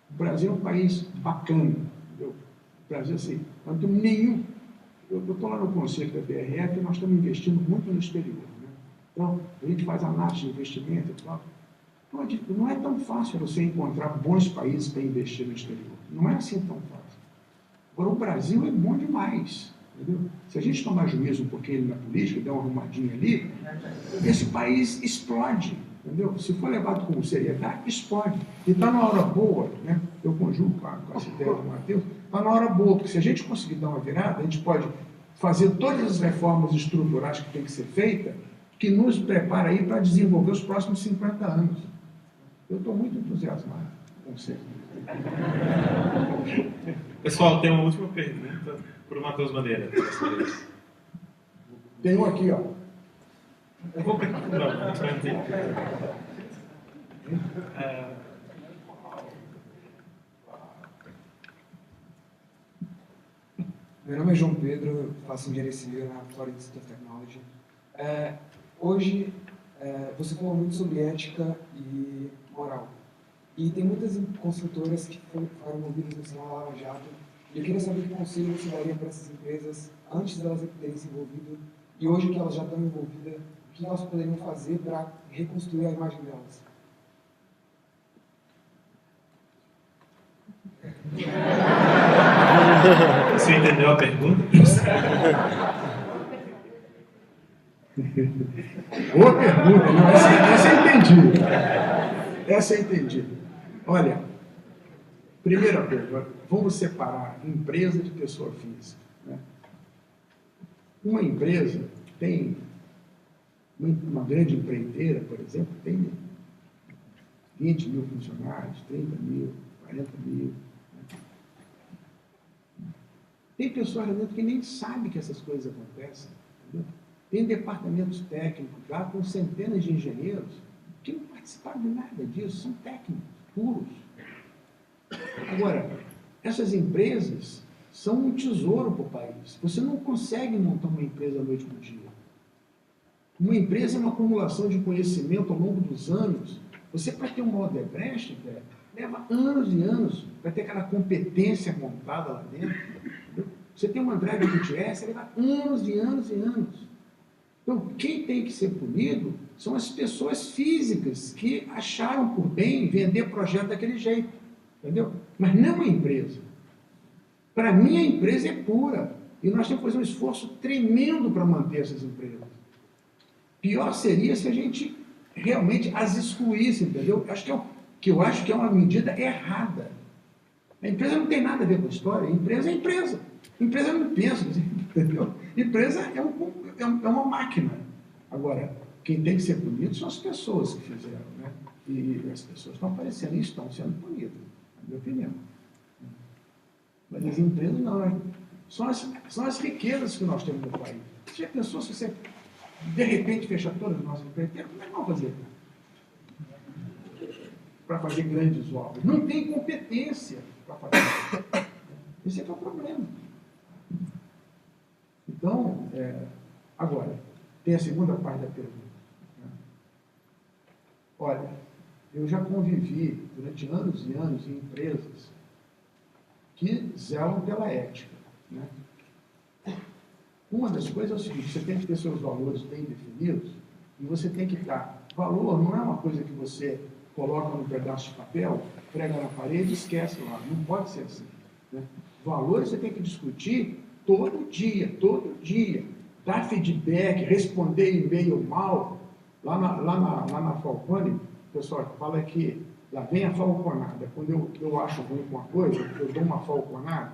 O Brasil é um país bacana. Entendeu? O Brasil, assim, não tem nenhum... Eu estou lá no conselho da BRF e nós estamos investindo muito no exterior. Né? Então, a gente faz análise de investimento e tal. Não é tão fácil você encontrar bons países para investir no exterior. Não é assim tão fácil. Agora, o Brasil é bom demais. Entendeu? Se a gente tomar juízo um pouquinho na política, der uma arrumadinha ali, esse país explode. Entendeu? Se for levado com seriedade, explode. E está na hora boa, né? Eu conjugo com essa ideia do Matheus, está na hora boa, porque se a gente conseguir dar uma virada, a gente pode fazer todas as reformas estruturais que tem que ser feita, que nos prepara aí para desenvolver os próximos 50 anos. Eu estou muito entusiasmado com você. Pessoal, tem uma última pergunta para o Matheus Bandeira. Tem um aqui, ó. Eu vou perguntar. Meu nome é João Pedro, eu faço engenharia civil na Florida Institute of Technology. Hoje, você falou muito sobre ética e moral. E tem muitas construtoras que foram envolvidas no sinal Lava Jato. E eu queria saber que conselho você daria para essas empresas antes delas terem se envolvido e hoje que elas já estão envolvidas, o que elas poderiam fazer para reconstruir a imagem delas? Você entendeu a pergunta? Boa pergunta. Não, essa eu entendi. Essa eu entendi. Olha, primeira coisa, vamos separar empresa de pessoa física. Né? Uma empresa tem, uma grande empreiteira, por exemplo, tem 20 mil funcionários, 30 mil, 40 mil. Né? Tem pessoas lá dentro que nem sabem que essas coisas acontecem. Entendeu? Tem departamentos técnicos lá com centenas de engenheiros que não participaram de nada disso, são técnicos puros. Agora, essas empresas são um tesouro para o país. Você não consegue montar uma empresa da noite para o dia. Uma empresa é uma acumulação de conhecimento ao longo dos anos. Você, para ter uma Odebrecht, leva anos e anos para ter aquela competência montada lá dentro. Entendeu? Você tem uma André Gutierrez, você leva anos e anos e anos. Então, quem tem que ser punido são as pessoas físicas que acharam por bem vender projeto daquele jeito. Entendeu? Mas não a empresa. Para mim, a empresa é pura. E nós temos que fazer um esforço tremendo para manter essas empresas. Pior seria se a gente realmente as excluísse, entendeu? Eu acho que é uma medida errada. A empresa não tem nada a ver com a história. A empresa é empresa. A empresa não pensa, entendeu? A empresa é uma máquina. Agora, quem tem que ser punido são as pessoas que fizeram, né? E as pessoas estão aparecendo e estão sendo punidas, na minha opinião. Mas as empresas não, né? São as riquezas que nós temos no país. Você já pensou se você, de repente, fechar todas as nossas empresas? Como é que vão fazer? Para fazer grandes obras. Não tem competência para fazer. Esse é que é o problema. Então, agora, tem a segunda parte da pergunta. Né? Olha, eu já convivi durante anos e anos em empresas que zelam pela ética. Né? Uma das coisas é o seguinte, você tem que ter seus valores bem definidos e você tem que dar. Valor não é uma coisa que você coloca num pedaço de papel, prega na parede e esquece lá. Não pode ser assim. né? Valores você tem que discutir todo dia. Dar feedback, responder e-mail mal. Lá na Falcone, o pessoal fala que lá vem a falconada. Quando eu acho ruim com uma coisa, eu dou uma falconada.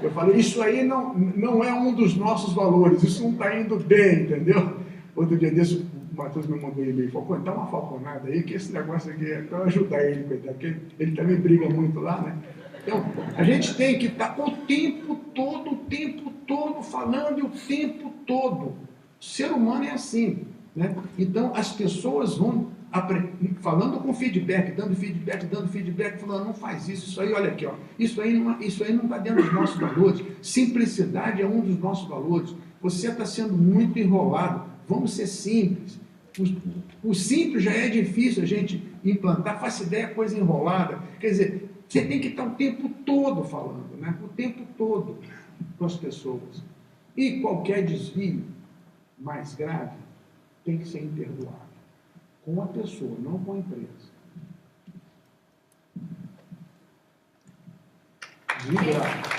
Eu falei, isso aí não é um dos nossos valores, isso não está indo bem, entendeu? Outro dia desse, o Matheus me mandou um e-mail, falou, dá uma falconada aí, que esse negócio aqui é para ajudar ele, coitado, porque ele também briga muito lá, né? Então, a gente tem que estar o tempo todo falando e o tempo todo. O ser humano é assim, né? Então, as pessoas vão falando com feedback, dando feedback, falando, não faz isso aí, olha aqui, ó, isso aí não está dentro dos nossos valores. Simplicidade é um dos nossos valores. Você está sendo muito enrolado. Vamos ser simples. O simples já é difícil a gente implantar, faça ideia, coisa enrolada. Quer dizer, você tem que estar o tempo todo falando, né? O tempo todo com as pessoas. E qualquer desvio mais grave tem que ser imperdoável. Com a pessoa, não com a empresa. Desligado.